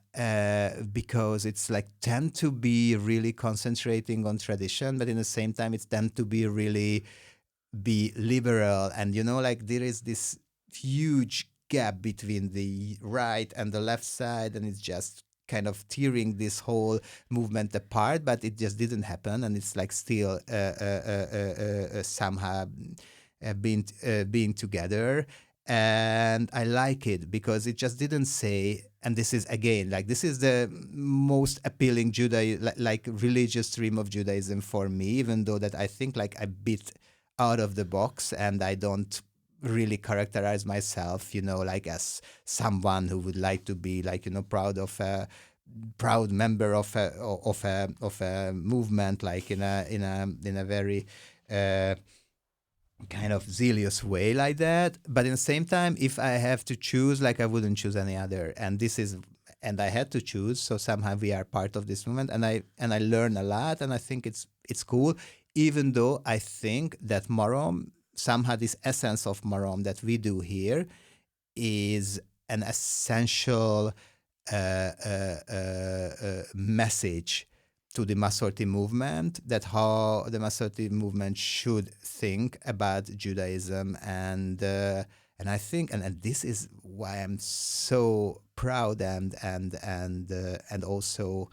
because it's like tend to be really concentrating on tradition, but in the same time it's tend to be really be liberal. And like there is this huge gap between the right and the left side, and it's just kind of tearing this whole movement apart, but it just didn't happen, and it's like still somehow being together. And I like it because it just didn't say, and this is again, like this is the most appealing like religious stream of Judaism for me, even though that I think like I bit out of the box and I don't really characterize myself, like as someone who would like to be like, proud member of a movement, like in a very kind of zealous way like that. But in the same time, if I have to choose, like I wouldn't choose any other. And I had to choose. So somehow we are part of this movement, and I learn a lot, and I think it's cool. Even though I think that Marom, somehow this essence of Marom that we do here is an essential message to the Masorti movement, that how the Masorti movement should think about Judaism. And I think, and this is why I'm so proud and also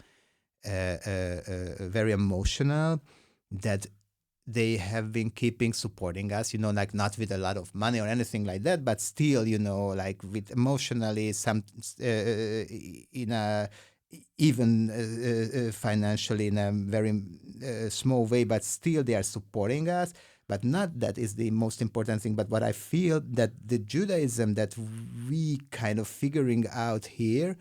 very emotional, that they have been keeping supporting us, like not with a lot of money or anything like that, but still, like with emotionally, some in a even financially in a very small way, but still they are supporting us. But not that is the most important thing. But what I feel that the Judaism that we kind of figuring out here,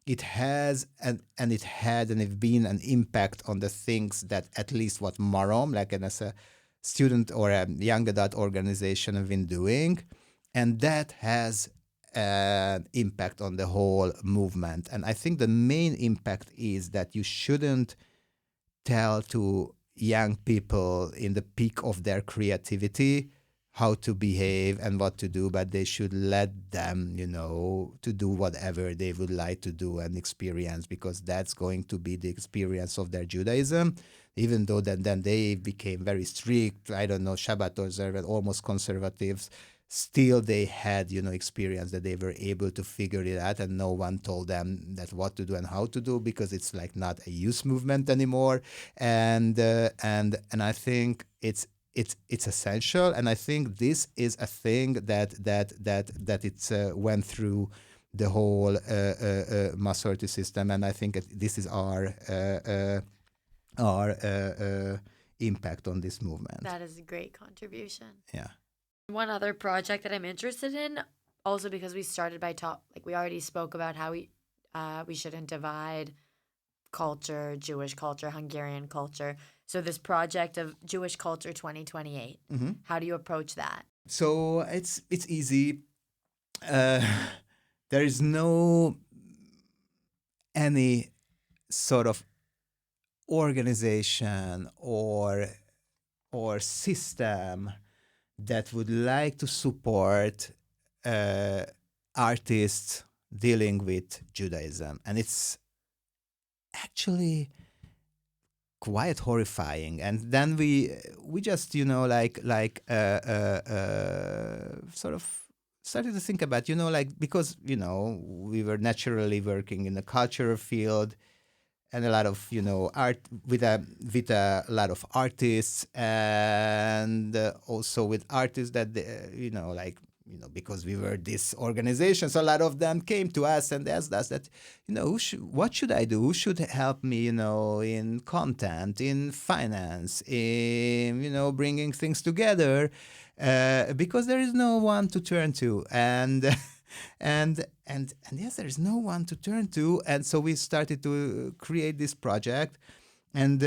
it has and it had and it's been an impact on the things that at least what Marom, like as a student or a young adult organization, have been doing, and that has an impact on the whole movement. And I think the main impact is that you shouldn't tell to young people in the peak of their creativity how to behave and what to do, but they should let them, to do whatever they would like to do and experience, because that's going to be the experience of their Judaism. Even though then they became very strict, I don't know, Shabbat observant, almost conservatives, still they had, experience that they were able to figure it out, and no one told them that what to do and how to do, because it's like not a youth movement anymore. And I think it's essential, and I think this is a thing that it's went through the whole Masorti system, and I think this is our impact on this movement. That is a great contribution. Yeah. One other project that I'm interested in, also because we started by we already spoke about how we shouldn't divide culture, Jewish culture, Hungarian culture. So this project of Jewish Culture 2028, how do you approach that? So it's easy. There is no any sort of organization or system that would like to support artists dealing with Judaism, and it's actually quite horrifying. And then we just sort of started to think about because we were naturally working in the cultural field and a lot of art with a lot of artists, and also with artists that because we were this organization, so a lot of them came to us and asked us that what should I do? Who should help me in content, in finance, in bringing things together, because there is no one to turn to, and yes, there is no one to turn to. And so we started to create this project. And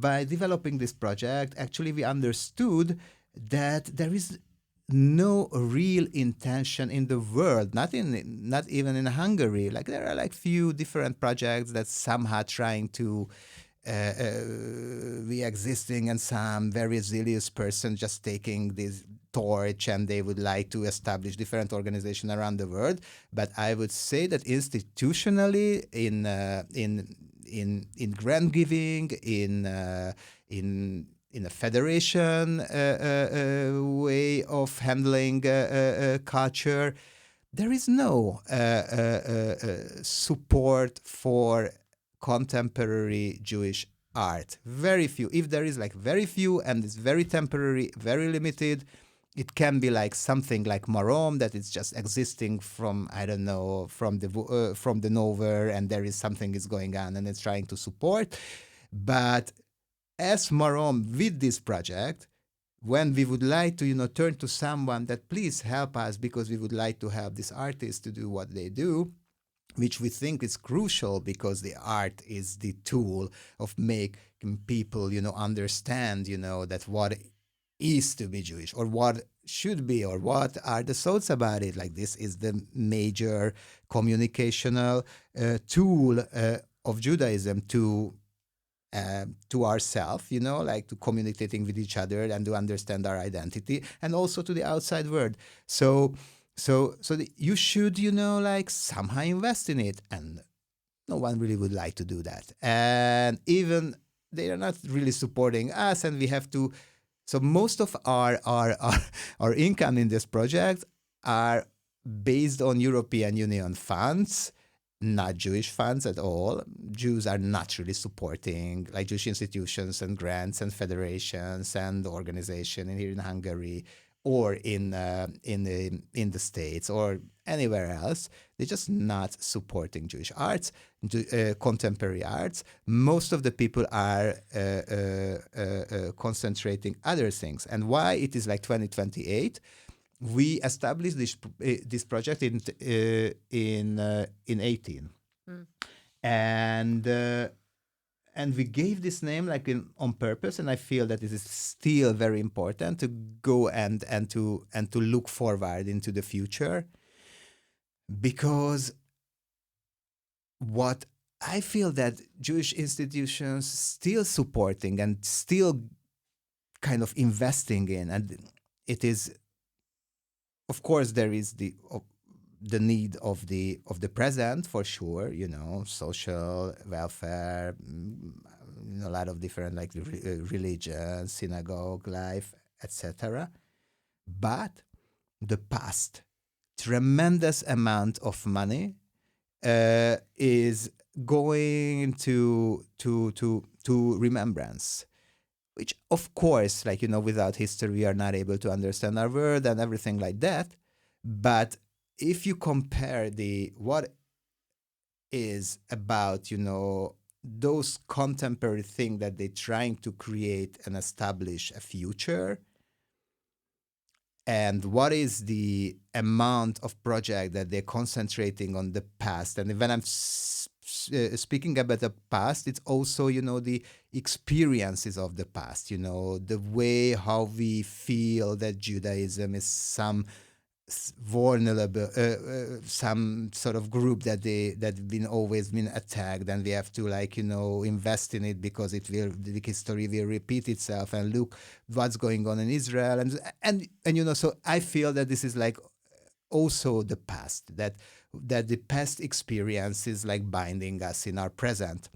by developing this project, actually, we understood that there is no real intention in the world, not even in Hungary. Like there are few different projects that somehow trying to be existing, and some very zealous person just taking this torch and they would like to establish different organizations around the world. But I would say that institutionally, in grant giving, in a federation way of handling culture, there is no support for contemporary Jewish art. Very few. If there is very few, and it's very temporary, very limited, it can be something like Marom, that is just existing from, I don't know, from the nowhere, and there is something is going on and it's trying to support. But as Marom, with this project, when we would like to turn to someone that please help us because we would like to help these artists to do what they do, which we think is crucial because the art is the tool of making people understand that what is to be Jewish, or what should be, or what are the thoughts about it. This is the major communicational tool of Judaism to ourselves, to communicating with each other and to understand our identity, and also to the outside world. So you should, somehow invest in it, and no one really would like to do that. And even they are not really supporting us, and we have to. So most of our income in this project are based on European Union funds, not Jewish funds at all. Jews are not really supporting Jewish institutions and grants and federations and organizations here in Hungary or in the States or anywhere else. They're just not supporting Jewish arts, contemporary arts. Most of the people are concentrating other things. And why it is 2028? We established this project in 18, and we gave this name on purpose. And I feel that it is still very important to go and to look forward into the future, because what I feel that Jewish institutions still supporting and still kind of investing in, and it is. Of course, there is the need of the present, for sure. Social welfare, a lot of different religion, synagogue life, etc. But the past, tremendous amount of money is going to remembrance. Which, of course, without history, we are not able to understand our world and everything like that. But if you compare what is about, those contemporary things that they're trying to create and establish a future, and what is the amount of project that they're concentrating on the past. And when I'm speaking about the past, it's also, the experiences of the past, the way how we feel that Judaism is some vulnerable, some sort of group that been always been attacked, and we have to invest in it because the history will repeat itself, and look what's going on in Israel, and so I feel that this is also the past, that the past experience is binding us in our present.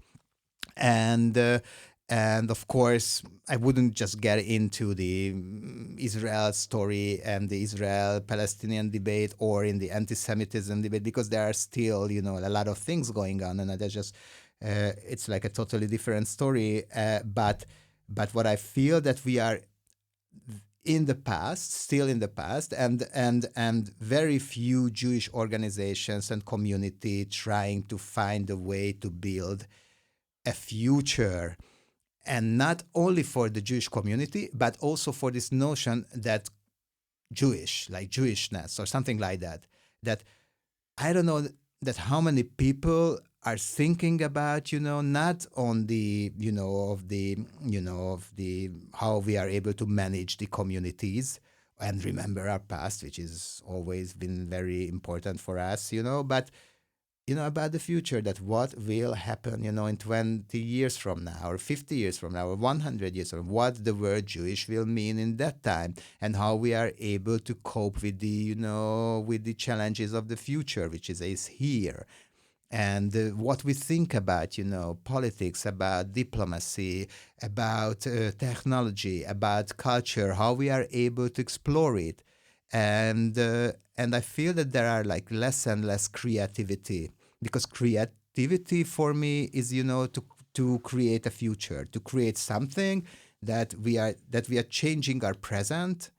And of course, I wouldn't just get into the Israel story and the Israel-Palestinian debate or in the anti-Semitism debate, because there are still, a lot of things going on, and that's just it's a totally different story. But what I feel that we are in the past, still in the past, and very few Jewish organizations and community trying to find a way to build a future, and not only for the Jewish community, but also for this notion that Jewishness or something like that, that I don't know that how many people are thinking about, not on the, of the how we are able to manage the communities and remember our past, which has always been very important for us, but about the future, that what will happen, in 20 years from now, or 50 years from now, or 100 years from now, what the word Jewish will mean in that time, and how we are able to cope with the, with the challenges of the future, which is here. And what we think about, politics, about diplomacy, about technology, about culture, how we are able to explore it. And I feel that there are less and less creativity, because creativity for me is to create a future, to create something that we are changing our present.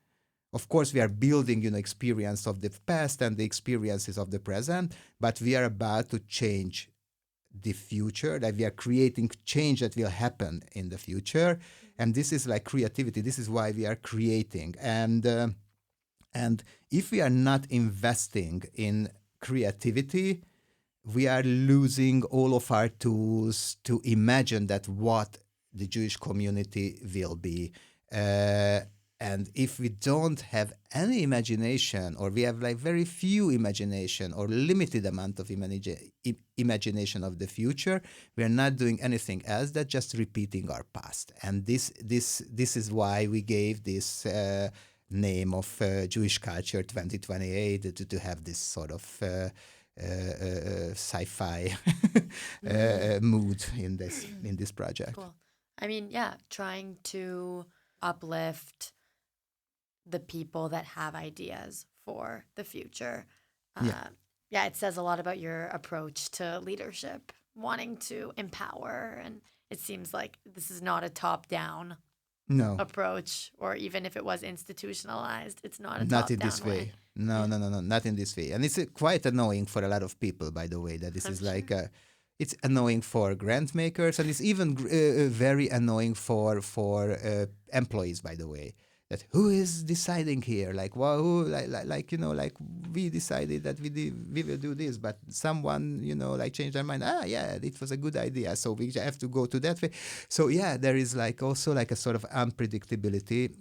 Of course, we are building experience of the past and the experiences of the present, but we are about to change the future, that we are creating change that will happen in the future. And this is creativity. This is why we are creating. And if we are not investing in creativity, we are losing all of our tools to imagine that what the Jewish community will be. And if we don't have any imagination, or we have very few imagination or limited amount of imagination of the future, we are not doing anything else than just repeating our past. And this is why we gave this name of Jewish Culture 2028 to have this sort of sci-fi mood in this project. Cool. I mean, trying to uplift the people that have ideas for the future. It says a lot about your approach to leadership, wanting to empower, and it seems like this is not a top-down approach, or even if it was institutionalized, it's not a not top-down in this way. No, not in this way. And it's quite annoying for a lot of people, by the way, that this is it's annoying for grant makers, and it's even very annoying for employees, by the way. That who is deciding here? We decided that we will do this, but someone changed their mind. It was a good idea, so we have to go to that way. So there is also a sort of unpredictability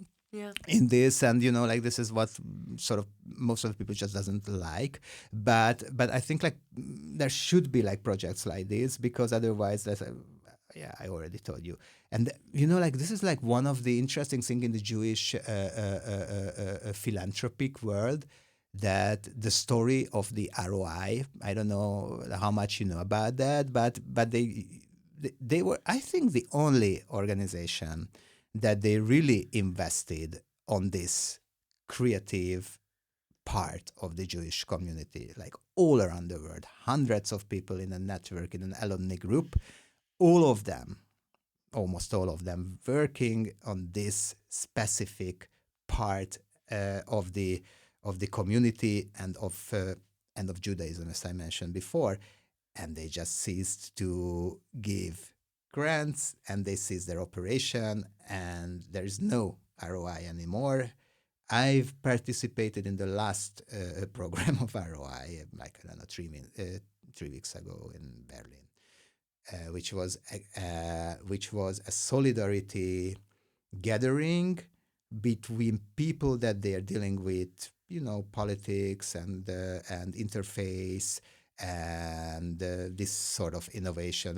in this, and this is what sort of most of the people just doesn't like. But I think there should be projects like this, because otherwise that's I already told you. And this is one of the interesting things in the Jewish philanthropic world, that the story of the ROI, I don't know how much you know about that, but they were, I think, the only organization that they really invested on this creative part of the Jewish community, all around the world, hundreds of people in a network, in an alumni group, almost all of them working on this specific part of the community and of Judaism, as I mentioned before. And they just ceased to give grants, and they cease their operation, and there is no ROI anymore. I've participated in the last program of ROI, like I don't know, 3 weeks ago in Berlin, which was a solidarity gathering between people that they are dealing with, politics and interface and this sort of innovation,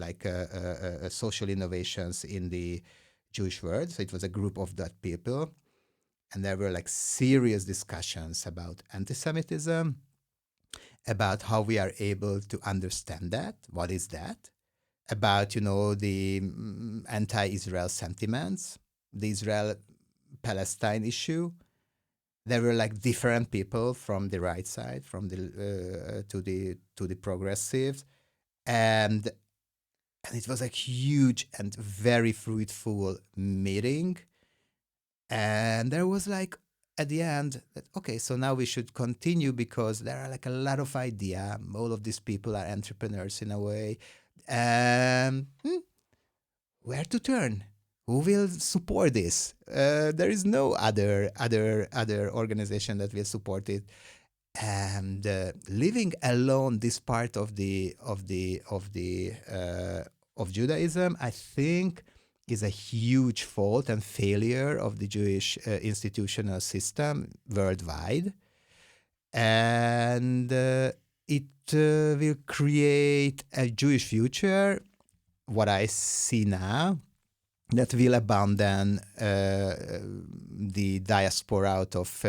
like social innovations in the Jewish world. So it was a group of that people, and there were like serious discussions about anti-Semitism, about how we are able to understand that, what is that, about the anti-Israel sentiments, the Israel-Palestine issue. There were like different people from the right side, from the to the progressives, and it was a huge and very fruitful meeting. And there was like at the end that, okay, so now we should continue because there are like a lot of idea. All of these people are entrepreneurs in a way. Where to turn? Who will support this? There is no other organization that will support it. And leaving alone this part of Judaism, I think, is a huge fault and failure of the Jewish institutional system worldwide. And it will create a Jewish future, what I see now, that will abandon the diaspora out of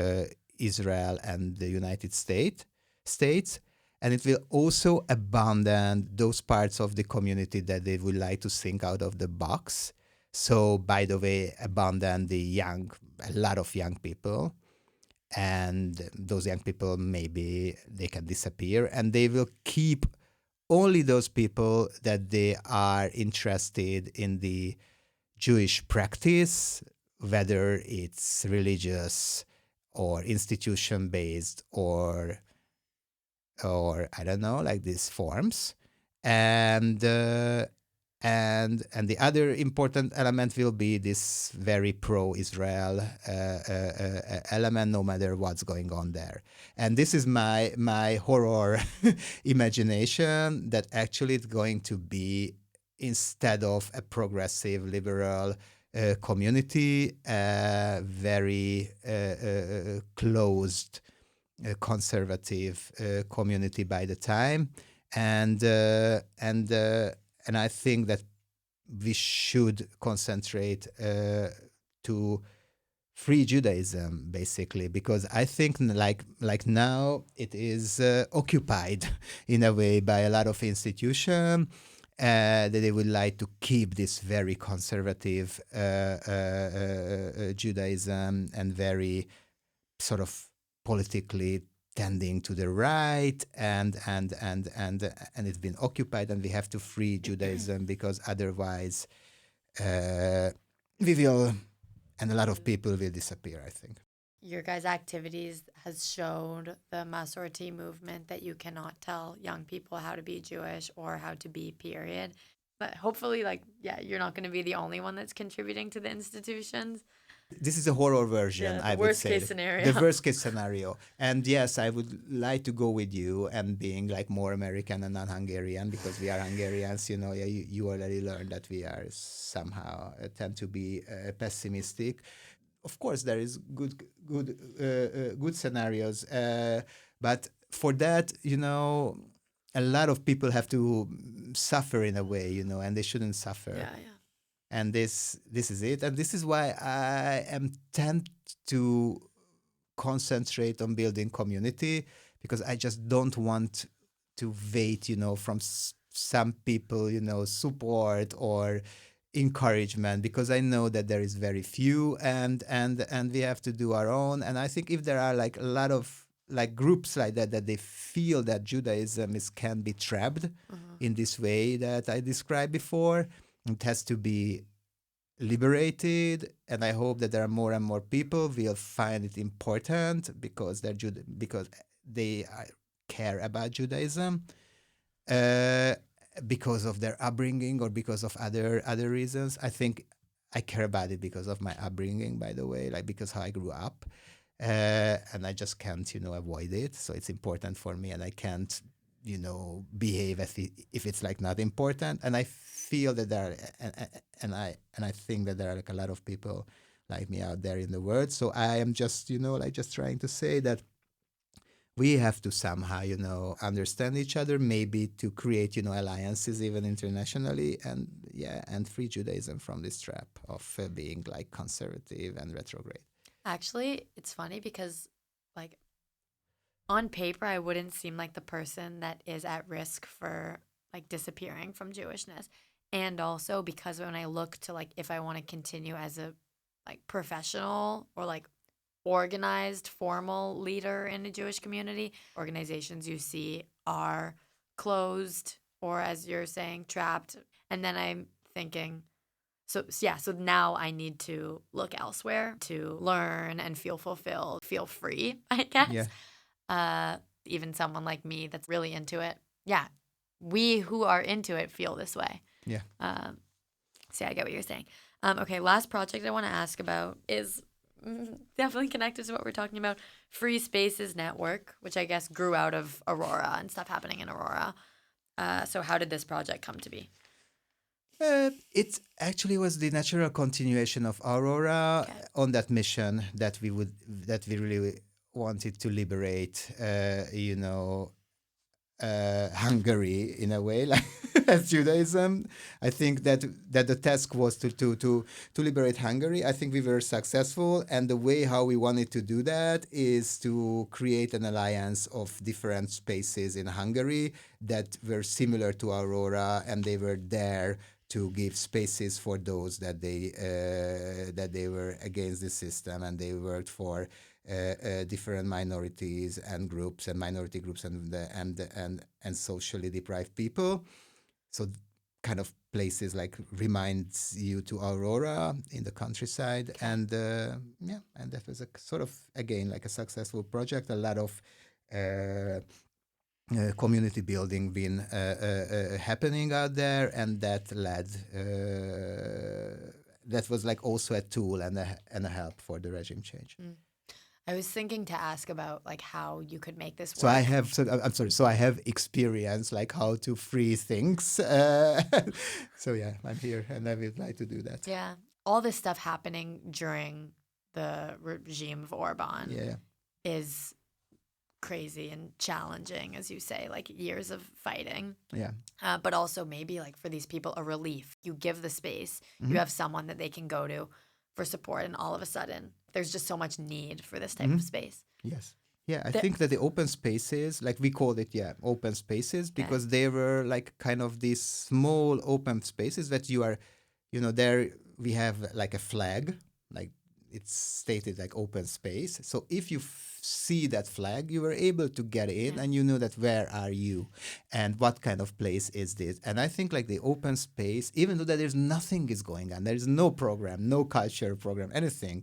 Israel and the United States, and it will also abandon those parts of the community that they would like to think out of the box. So, by the way, abandon a lot of young people, and those young people, maybe they can disappear, and they will keep only those people that they are interested in the Jewish practice, whether it's religious or institution-based or I don't know, like these forms. And the other important element will be this very pro-Israel element, no matter what's going on there. And this is my horror imagination, that actually it's going to be, instead of a progressive liberal community, very closed conservative community by the time, and I think that we should concentrate to free Judaism, basically, because I think like now it is occupied in a way by a lot of institutions that they would like to keep this very conservative Judaism and very sort of politically tending to the right, and it's been occupied, and we have to free Judaism, because otherwise we will, and a lot of people will disappear, I think. Your guys' activities has showed the Masorti movement that you cannot tell young people how to be Jewish or how to be, period. But hopefully, you're not going to be the only one that's contributing to the institutions. This is a horror version, I would say. Worst case scenario. The worst case scenario. And yes, I would like to go with you and being like more American and non-Hungarian, because we are Hungarians, you already learned that we are somehow tend to be pessimistic. Of course, there is good scenarios, but for that, a lot of people have to suffer in a way, and they shouldn't suffer. Yeah. And this is it. And this is why I am tend to concentrate on building community, because I just don't want to wait, from some people, support or encouragement, because I know that there is very few, and we have to do our own. And I think if there are like a lot of like groups like that they feel that Judaism can be trapped in this way that I described before, it has to be liberated. And I hope that there are more and more people will find it important because they care about Judaism. because of their upbringing or because of other reasons. I think I care about it because of my upbringing, by the way, like because how I grew up, and I just can't, avoid it. So it's important for me, and I can't, behave as if it's like not important. And I feel that there are, and I think that there are like a lot of people like me out there in the world. So I am just, like just trying to say that we have to somehow, understand each other, maybe to create, alliances even internationally, and free Judaism from this trap of being like conservative and retrograde. Actually, it's funny because, like, on paper, I wouldn't seem like the person that is at risk for like disappearing from Jewishness. And also because when I look to like if I want to continue as a like professional or like organized formal leader in a Jewish community, organizations you see are closed or, as you're saying, trapped. And then I'm thinking, so now I need to look elsewhere to learn and feel fulfilled, feel free, I guess. Yeah. Even someone like me that's really into it. Yeah, we who are into it feel this way. Yeah. So I get what you're saying. Okay, last project I want to ask about is definitely connected to what we're talking about. Free Spaces Network, which I guess grew out of Aurora and stuff happening in Aurora. So how did this project come to be? It actually was the natural continuation of Aurora on that mission that we really wanted to liberate, Hungary in a way, like as Judaism. I think that the task was to liberate Hungary. I think we were successful, and the way how we wanted to do that is to create an alliance of different spaces in Hungary that were similar to Aurora, and they were there to give spaces for those that they were against the system, and they worked for different minorities and groups and minority groups and socially deprived people. So kind of places like reminds you to Aurora in the countryside, and that was a sort of again like a successful project. A lot of community building been happening out there, and that led that was like also a tool and a help for the regime change. I was thinking to ask about like how you could make this work. So I'm sorry. So I have experience like how to free things. So yeah, I'm here and I would like to do that. Yeah, all this stuff happening during the regime of Orban is crazy and challenging, as you say, like years of fighting. Yeah. But also maybe like for these people, a relief. You give the space, you have someone that they can go to for support, and all of a sudden there's just so much need for this type of space. Yes. Yeah, I think that the open spaces, like we called it, open spaces, because they were like kind of these small open spaces that you are, there we have like a flag, like it's stated like open space. So if you see that flag, you were able to get in and you know that where are you and what kind of place is this. And I think like the open space, even though that there's nothing is going on, there is no program, no culture program, anything.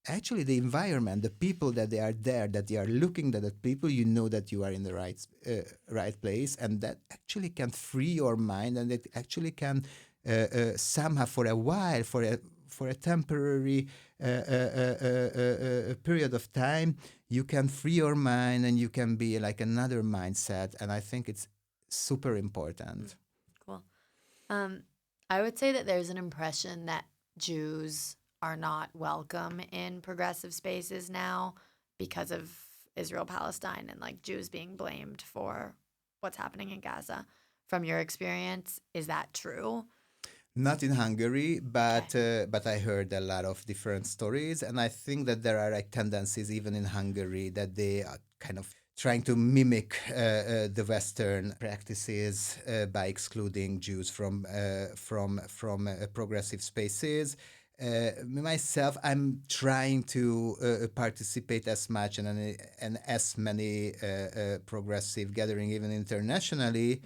Actually, the environment, the people that they are there, that they are looking at the people, you know that you are in the right place, and that actually can free your mind, and it actually can somehow for a while, for a temporary period of time, you can free your mind and you can be like another mindset. And I think it's super important. Cool. I would say that there's an impression that Jews are not welcome in progressive spaces now because of Israel-Palestine and like Jews being blamed for what's happening in Gaza. From your experience, is that true? Not in Hungary, but I heard a lot of different stories, and I think that there are like tendencies even in Hungary that they are kind of trying to mimic the Western practices by excluding Jews from progressive spaces. Myself, I'm trying to participate as much and as many progressive gathering, even internationally,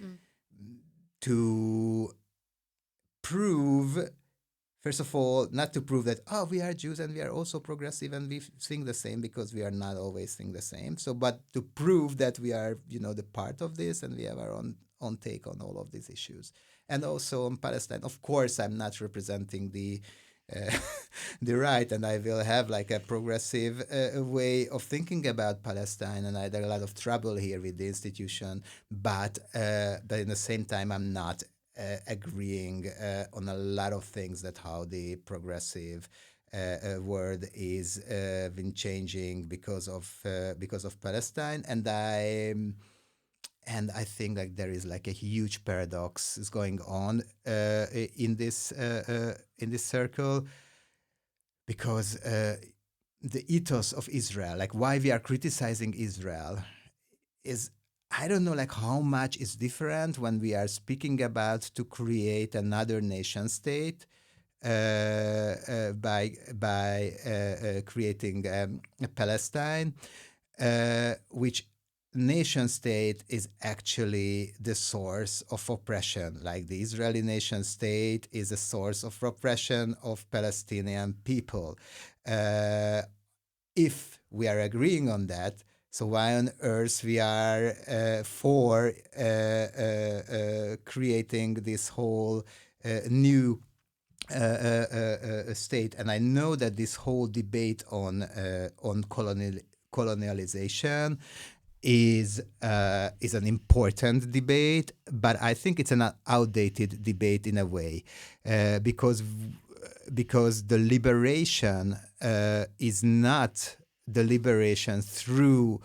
to prove, first of all, not to prove that, we are Jews and we are also progressive and we think the same, because we are not always think the same. So, but to prove that we are, the part of this and we have our own take on all of these issues. And also on Palestine, of course, I'm not representing the the right, and I will have like a progressive way of thinking about Palestine, and I had a lot of trouble here with the institution, but at the same time, I'm not agreeing on a lot of things that how the progressive world is been changing because of Palestine, and I think like there is like a huge paradox is going on in this circle, because the ethos of Israel, like why we are criticizing Israel, is, I don't know like how much is different when we are speaking about to create another nation state by creating Palestine, which nation state is actually the source of oppression. Like the Israeli nation state is a source of oppression of Palestinian people. If we are agreeing on that, so why on earth we are for creating this whole new state? And I know that this whole debate on colonialization is an important debate, but I think it's an outdated debate in a way, because the liberation is not the liberation through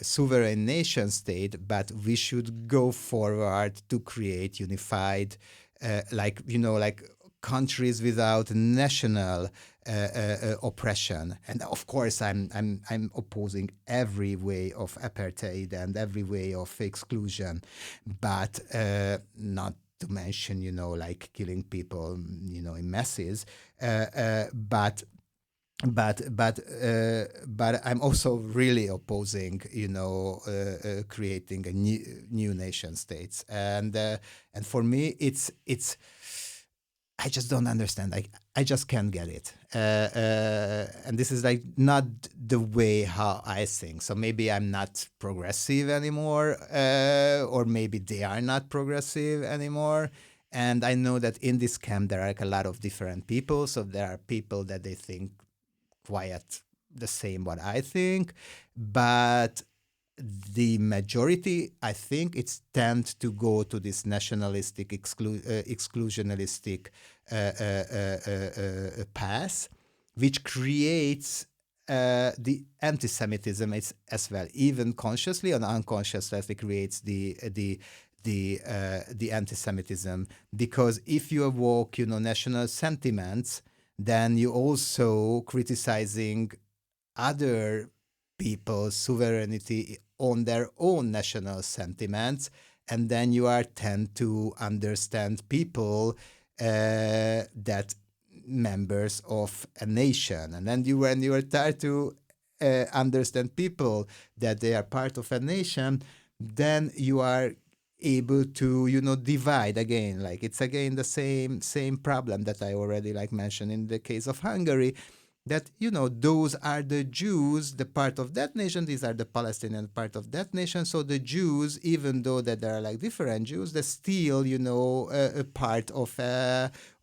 sovereign nation state, but we should go forward to create unified, like countries without national oppression. And of course, I'm opposing every way of apartheid and every way of exclusion, but not to mention, like killing people, in masses. But I'm also really opposing, creating a new nation states. And for me, it's. I just don't understand. Like, I just can't get it. And this is like not the way how I think. So maybe I'm not progressive anymore, or maybe they are not progressive anymore. And I know that in this camp there are like a lot of different people. So there are people that they think quite the same what I think, but the majority, I think, it's tend to go to this nationalistic, exclusionistic path, which creates the anti-Semitism as well, even consciously and unconsciously. It creates the anti-Semitism, because if you evoke, national sentiments, then you also criticizing other people's sovereignty on their own national sentiments, and then you are tend to understand people that members of a nation, and then when you are trying to understand people that they are part of a nation, then you are able to divide again. Like it's again the same problem that I already like mentioned in the case of Hungary, that those are the Jews, the part of that nation, these are the Palestinian part of that nation. So the Jews, even though that there are like different Jews, they're still a part of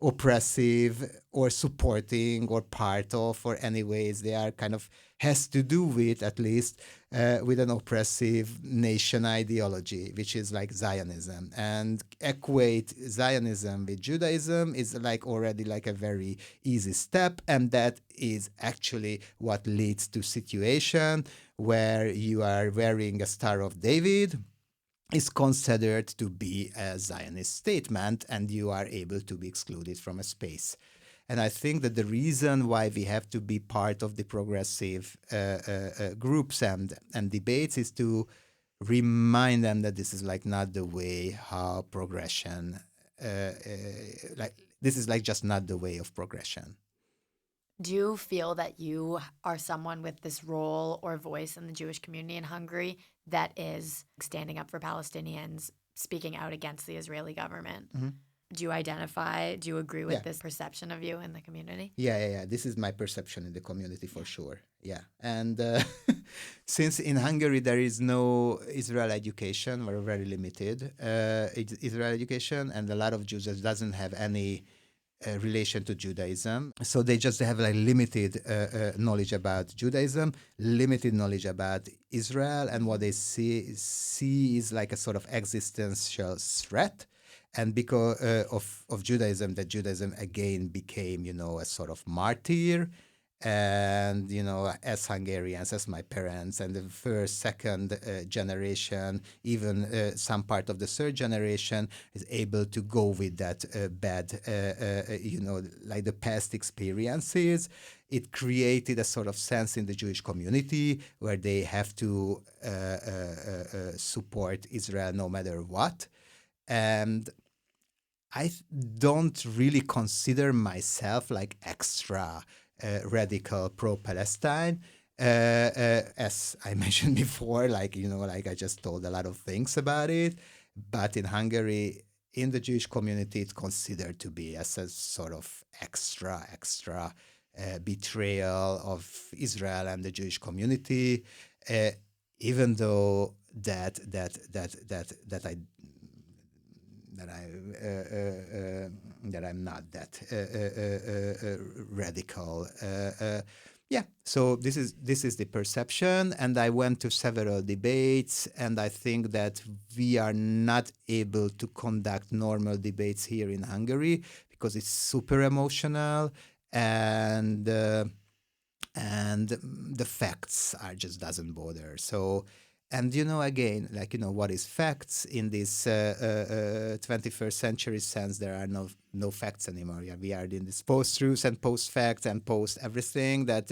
oppressive or supporting or part of, or anyways they are kind of has to do with, at least with an oppressive nation ideology, which is like Zionism. And equate Zionism with Judaism is like already like a very easy step, and that is actually what leads to situation where you are wearing a Star of David is considered to be a Zionist statement, and you are able to be excluded from a space. And I think that the reason why we have to be part of the progressive groups and debates is to remind them that this is like not the way how progression, like this is like just not the way of progression. Do you feel that you are someone with this role or voice in the Jewish community in Hungary that is standing up for Palestinians, speaking out against the Israeli government? Mm-hmm. Do you agree with this perception of you in the community? Yeah. This is my perception in the community for sure. Yeah. And since in Hungary there is no Israel education, or very limited Israel education, and a lot of Jews that doesn't have any relation to Judaism. So they just have like limited knowledge about Judaism, limited knowledge about Israel, and what they see is like a sort of existential threat. And because of Judaism, that Judaism again became, a sort of martyr. And, as Hungarians, as my parents, and the first, second generation, even some part of the third generation is able to go with that bad, like the past experiences. It created a sort of sense in the Jewish community where they have to support Israel no matter what. And I don't really consider myself like extra radical pro-Palestine. As I mentioned before, like I just told a lot of things about it. But in Hungary, in the Jewish community, it's considered to be as a sort of extra betrayal of Israel and the Jewish community, even though that I'm not that radical. Yeah, so this is the perception, and I went to several debates, and I think that we are not able to conduct normal debates here in Hungary because it's super emotional, and the facts are just doesn't bother. So. And again, like what is facts in this 21st century sense? There are no facts anymore. Yeah, we are in this post truths and post facts and post everything that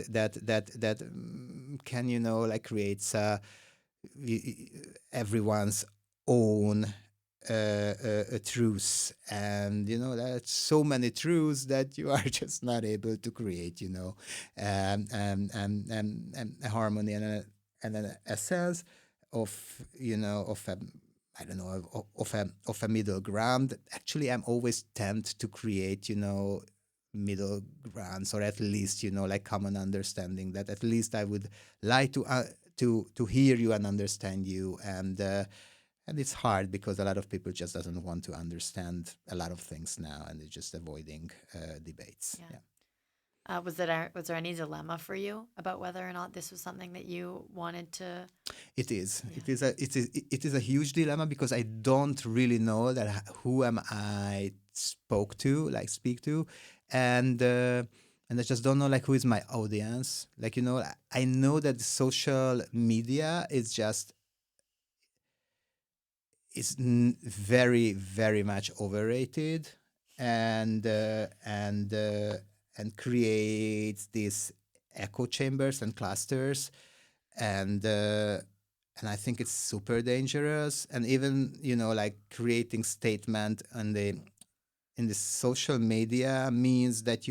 can like creates everyone's own truths, and that's so many truths that you are just not able to create and a harmony and an essence of a I don't know of a middle ground. Actually, I'm always tend to create middle grounds, or at least like common understanding, that at least I would like to hear you and understand you, and it's hard because a lot of people just doesn't want to understand a lot of things now, and they're just avoiding debates. Yeah. Was there any dilemma for you about whether or not this was something that you wanted to? It is. Yeah. It is a huge dilemma because I don't really know that who am I speak to, and I just don't know like who is my audience. Like I know that social media is very, very much overrated, and creates these echo chambers and clusters, and I think it's super dangerous. And even like creating statement in the social media means that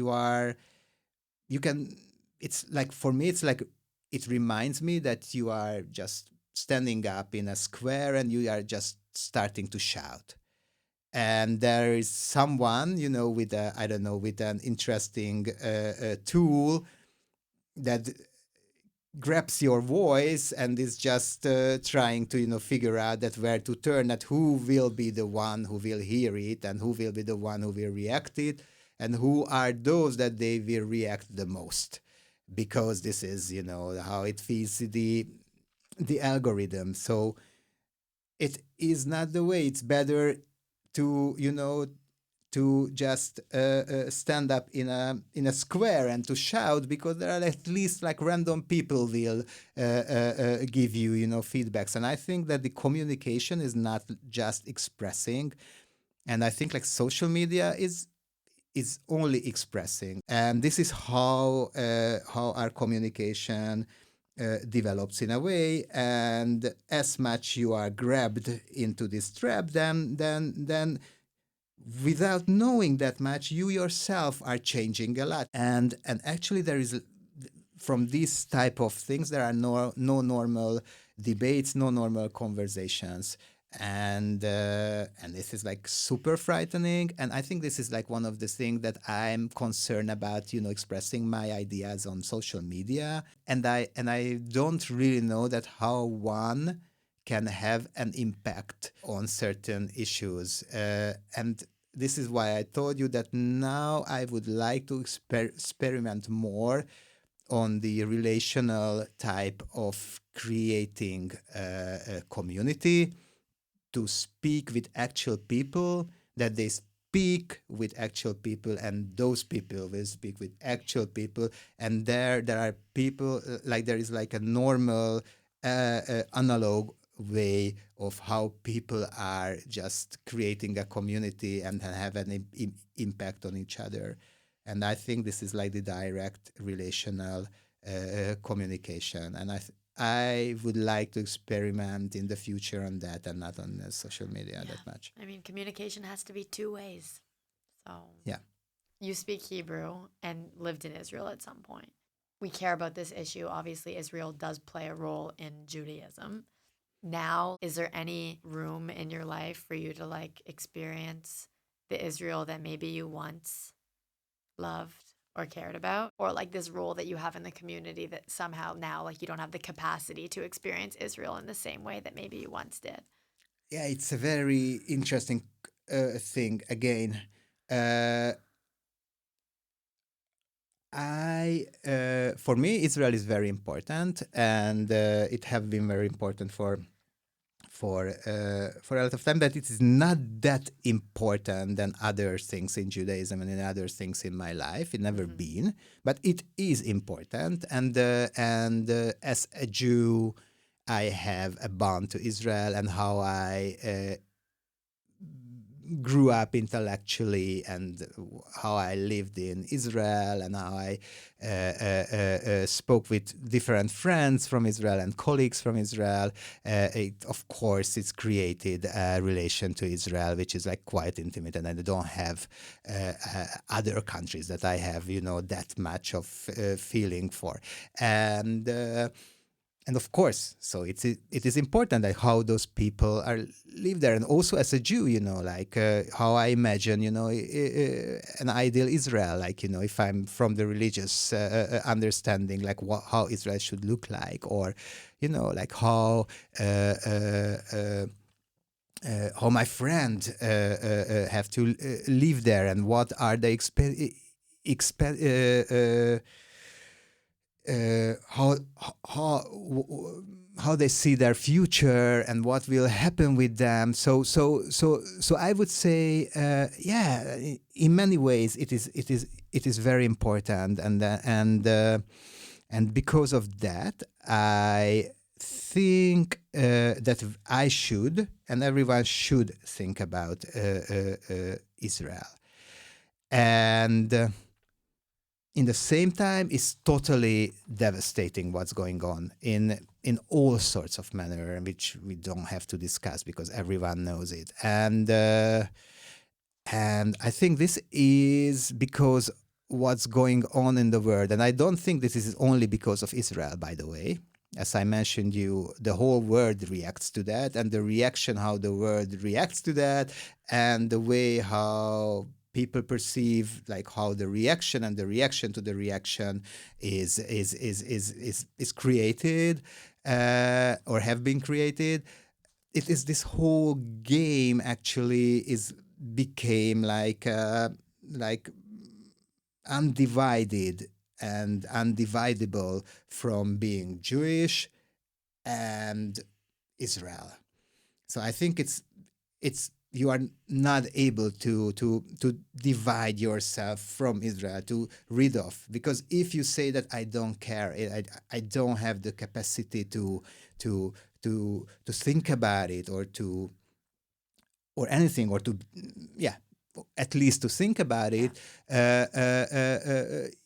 it's like, for me, it's like it reminds me that you are just standing up in a square and you are just starting to shout. And there is someone, with with an interesting tool that grabs your voice and is just trying to, figure out that where to turn, that who will be the one who will hear it, and who will be the one who will react it, and who are those that they will react the most, because this is, how it feeds the algorithm. So it is not the way. It's better to to just stand up in a square and to shout, because there are at least like random people will give you feedbacks. And I think that the communication is not just expressing, and I think like social media is only expressing, and this is how our communication develops in a way. And as much you are grabbed into this trap, then without knowing that much, you yourself are changing a lot. And actually there is, from these type of things, there are no normal debates, no normal conversations. and this is like super frightening. And I think this is like one of the things that I'm concerned about, expressing my ideas on social media. And I don't really know that how one can have an impact on certain issues. And this is why I told you that now I would like to experiment more on the relational type of creating a community, to speak with actual people, that they speak with actual people, and those people will speak with actual people. And there are people, like there is like a normal analog way of how people are just creating a community and have an impact on each other. And I think this is like the direct relational communication. And I would like to experiment in the future on that, and not on social media that much. I mean, communication has to be two ways. So Yeah. you speak Hebrew and lived in Israel at some point. We care about this issue. Obviously, Israel does play a role in Judaism. Now, is there any room in your life for you to like experience the Israel that maybe you once loved or cared about, or like this role that you have in the community that somehow now like you don't have the capacity to experience Israel in the same way that maybe you once did? Yeah, it's a very interesting thing. Again, for me, Israel is very important, and it have been very important for a lot of time. But it is not that important than other things in Judaism and in other things in my life. It never been, but it is important. And as a Jew, I have a bond to Israel, and how I grew up intellectually, and how I lived in Israel, and how I spoke with different friends from Israel and colleagues from Israel. Of course, it's created a relation to Israel, which is like quite intimate, and I don't have other countries that I have, that much of feeling for. And of course, so it is important like how those people are live there, and also as a Jew, like how I imagine, an ideal Israel, like if I'm from the religious understanding, like how Israel should look like, or like how my friend have to live there, and what are the how how they see their future, and what will happen with them. So I would say, yeah, in many ways it is very important, and because of that, I think that I should, and everyone should, think about Israel. And in the same time, it's totally devastating what's going on in all sorts of manner, which we don't have to discuss because everyone knows it. And I think this is because what's going on in the world, and I don't think this is only because of Israel, by the way. As I mentioned you, the whole world reacts to that, and the reaction, how the world reacts to that, and the way how people perceive, like how the reaction and the reaction to the reaction is created, or have been created. It is this whole game actually became like undivided and undividable from being Jewish and Israel. So I think it's you are not able to divide yourself from Israel, to rid of, because if you say that I don't care, I don't have the capacity to think about it, or anything, or to at least to think about it,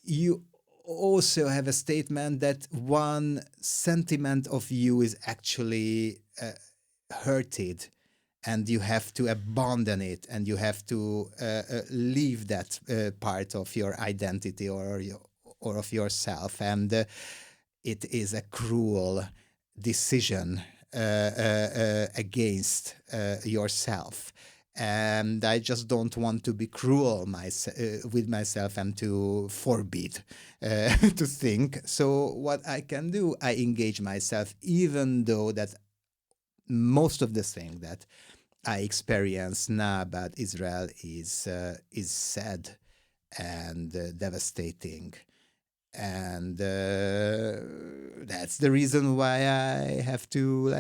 you also have a statement that one sentiment of you is actually hurted, and you have to abandon it, and you have to leave that part of your identity, or of yourself, and it is a cruel decision, against yourself. And I just don't want to be cruel with myself and to forbid to think. So what I can do, I engage myself, even though that most of the thing that I experience now about Israel is sad and devastating, and that's the reason why I have to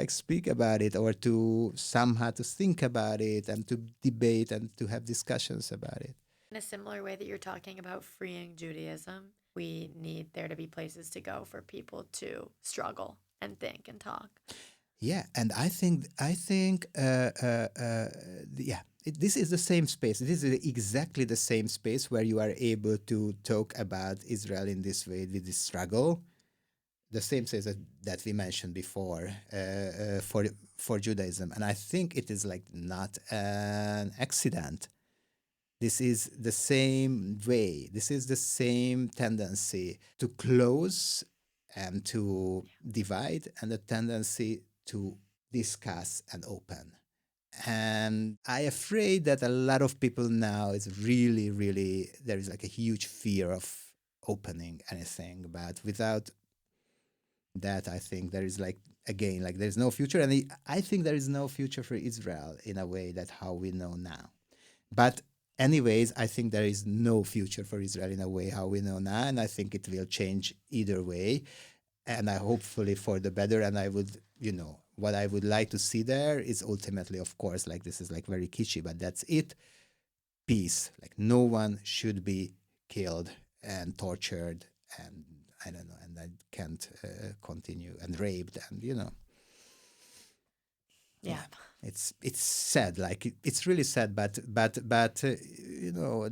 speak about it, or to somehow to think about it and to debate and to have discussions about it. In a similar way that you're talking about freeing Judaism, we need there to be places to go for people to struggle and think and talk. Yeah, and I think this is the same space. This is exactly the same space where you are able to talk about Israel in this way, with this struggle. The same space that we mentioned before for Judaism, and I think it is like not an accident. This is the same way. This is the same tendency to close and to divide, and the tendency to discuss and open. And I'm afraid that a lot of people now is really, really, there is like a huge fear of opening anything. But without that, I think there is like, again, like there's no future. And I think there is no future for Israel in a way that how we know now. But anyways, I think there is no future for Israel in a way how we know now. And I think it will change either way. And I hopefully for the better. And I would, what I would like to see there is ultimately, of course, like this is like very kitschy, but that's it. Peace. Like no one should be killed and tortured, and I don't know, and I can't continue, and raped, and Yeah. It's sad, like it's really sad, but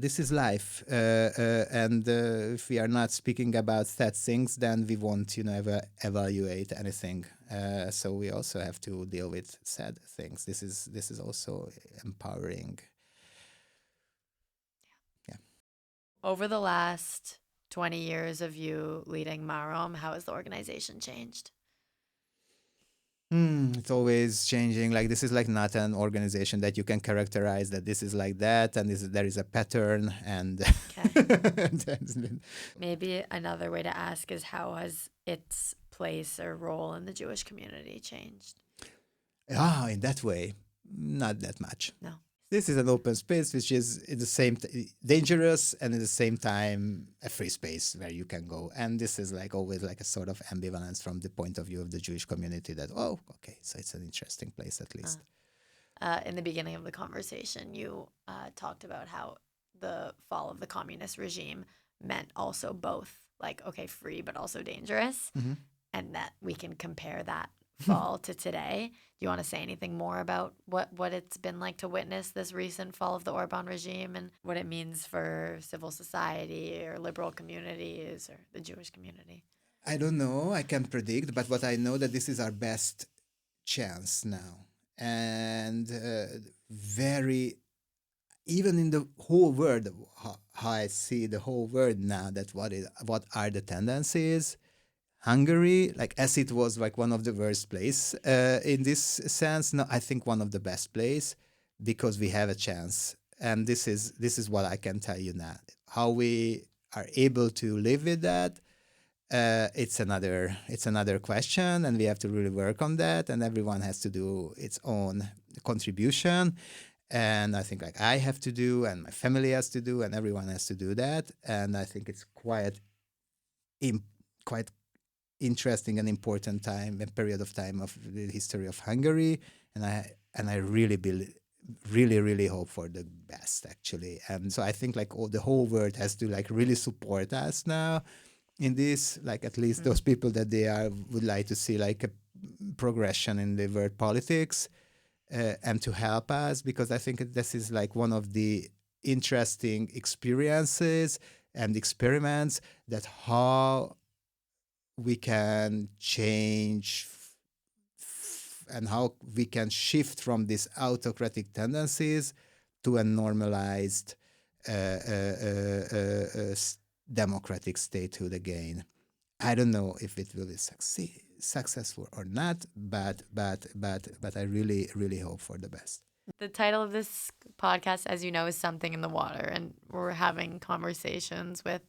this is life, and if we are not speaking about sad things, then we won't ever evaluate anything. So we also have to deal with sad things. This is also empowering. Yeah. Over the last 20 years of you leading Marom, how has the organization changed? It's always changing. Like this is like not an organization that you can characterize that this is like that, and there is a pattern. And maybe another way to ask is, how has its place or role in the Jewish community changed? In that way, not that much. No. This is an open space, which is at the same dangerous and at the same time a free space where you can go. And this is like always like a sort of ambivalence from the point of view of the Jewish community that, oh, okay, so it's an interesting place at least. In the beginning of the conversation, you talked about how the fall of the communist regime meant also both like, okay, free, but also dangerous. Mm-hmm. And that we can compare that fall to today. Do you want to say anything more about what it's been like to witness this recent fall of the Orban regime and what it means for civil society or liberal communities or the Jewish community? I don't know. I can't predict, but what I know that this is our best chance now. And even in the whole world, how I see the whole world now, that what are the tendencies. Hungary, like as it was like one of the worst place in this sense, no, I think one of the best place, because we have a chance, and this is what I can tell you now. How we are able to live with that, it's another question, and we have to really work on that, and everyone has to do its own contribution. And I think like I have to do, and my family has to do, and everyone has to do that. And I think it's quite interesting and important time, a period of time of the history of Hungary, and I really really hope for the best, actually. And so I think like the whole world has to like really support us now in this, like at least those people that would like to see like a progression in the world politics, and to help us, because I think this is like one of the interesting experiences and experiments that how we can change and how we can shift from these autocratic tendencies to a normalized democratic statehood again. I don't know if it will succeed. successful or not, but I really, really hope for the best. The title of this podcast, as you know, is Something in the Water, and we're having conversations with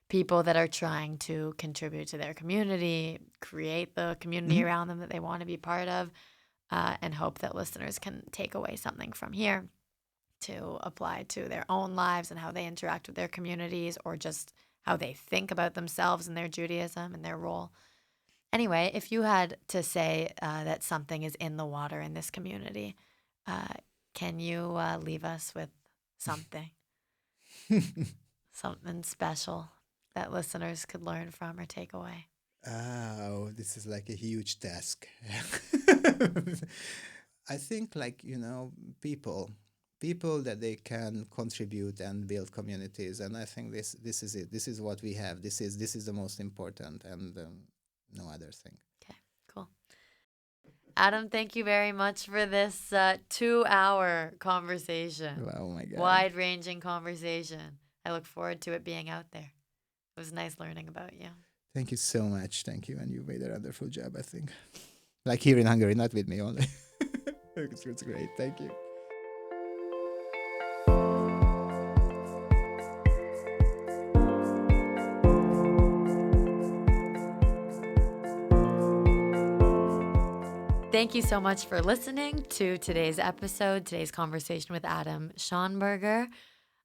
people that are trying to contribute to their community, create the community around them that they want to be part of, and hope that listeners can take away something from here to apply to their own lives and how they interact with their communities, or just how they think about themselves and their Judaism and their role. Anyway, if you had to say that something is in the water in this community, can you leave us with something? Something special that listeners could learn from or take away? Oh, this is like a huge task. I think, like, people that they can contribute and build communities, and I think this is it. This is what we have. This is the most important, and no other thing. Okay, cool. Adam, thank you very much for this 2-hour conversation. Oh my God. Wide-ranging conversation. I look forward to it being out there. It was nice learning about you. Thank you so much. Thank you. And you made a wonderful job, I think. Like here in Hungary, not with me only. It's great. Thank you. Thank you so much for listening to today's episode, today's conversation with Ádám Schönberger.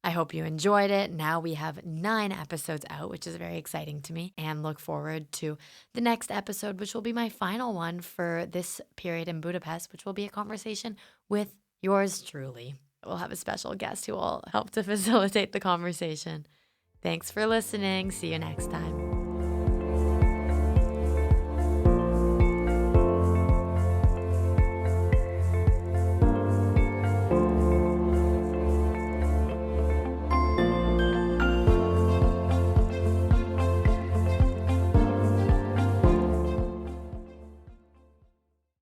I hope you enjoyed it. Now we have 9 episodes out, which is very exciting to me, and look forward to the next episode, which will be my final one for this period in Budapest, which will be a conversation with yours truly. We'll have a special guest who will help to facilitate the conversation. Thanks for listening. See you next time.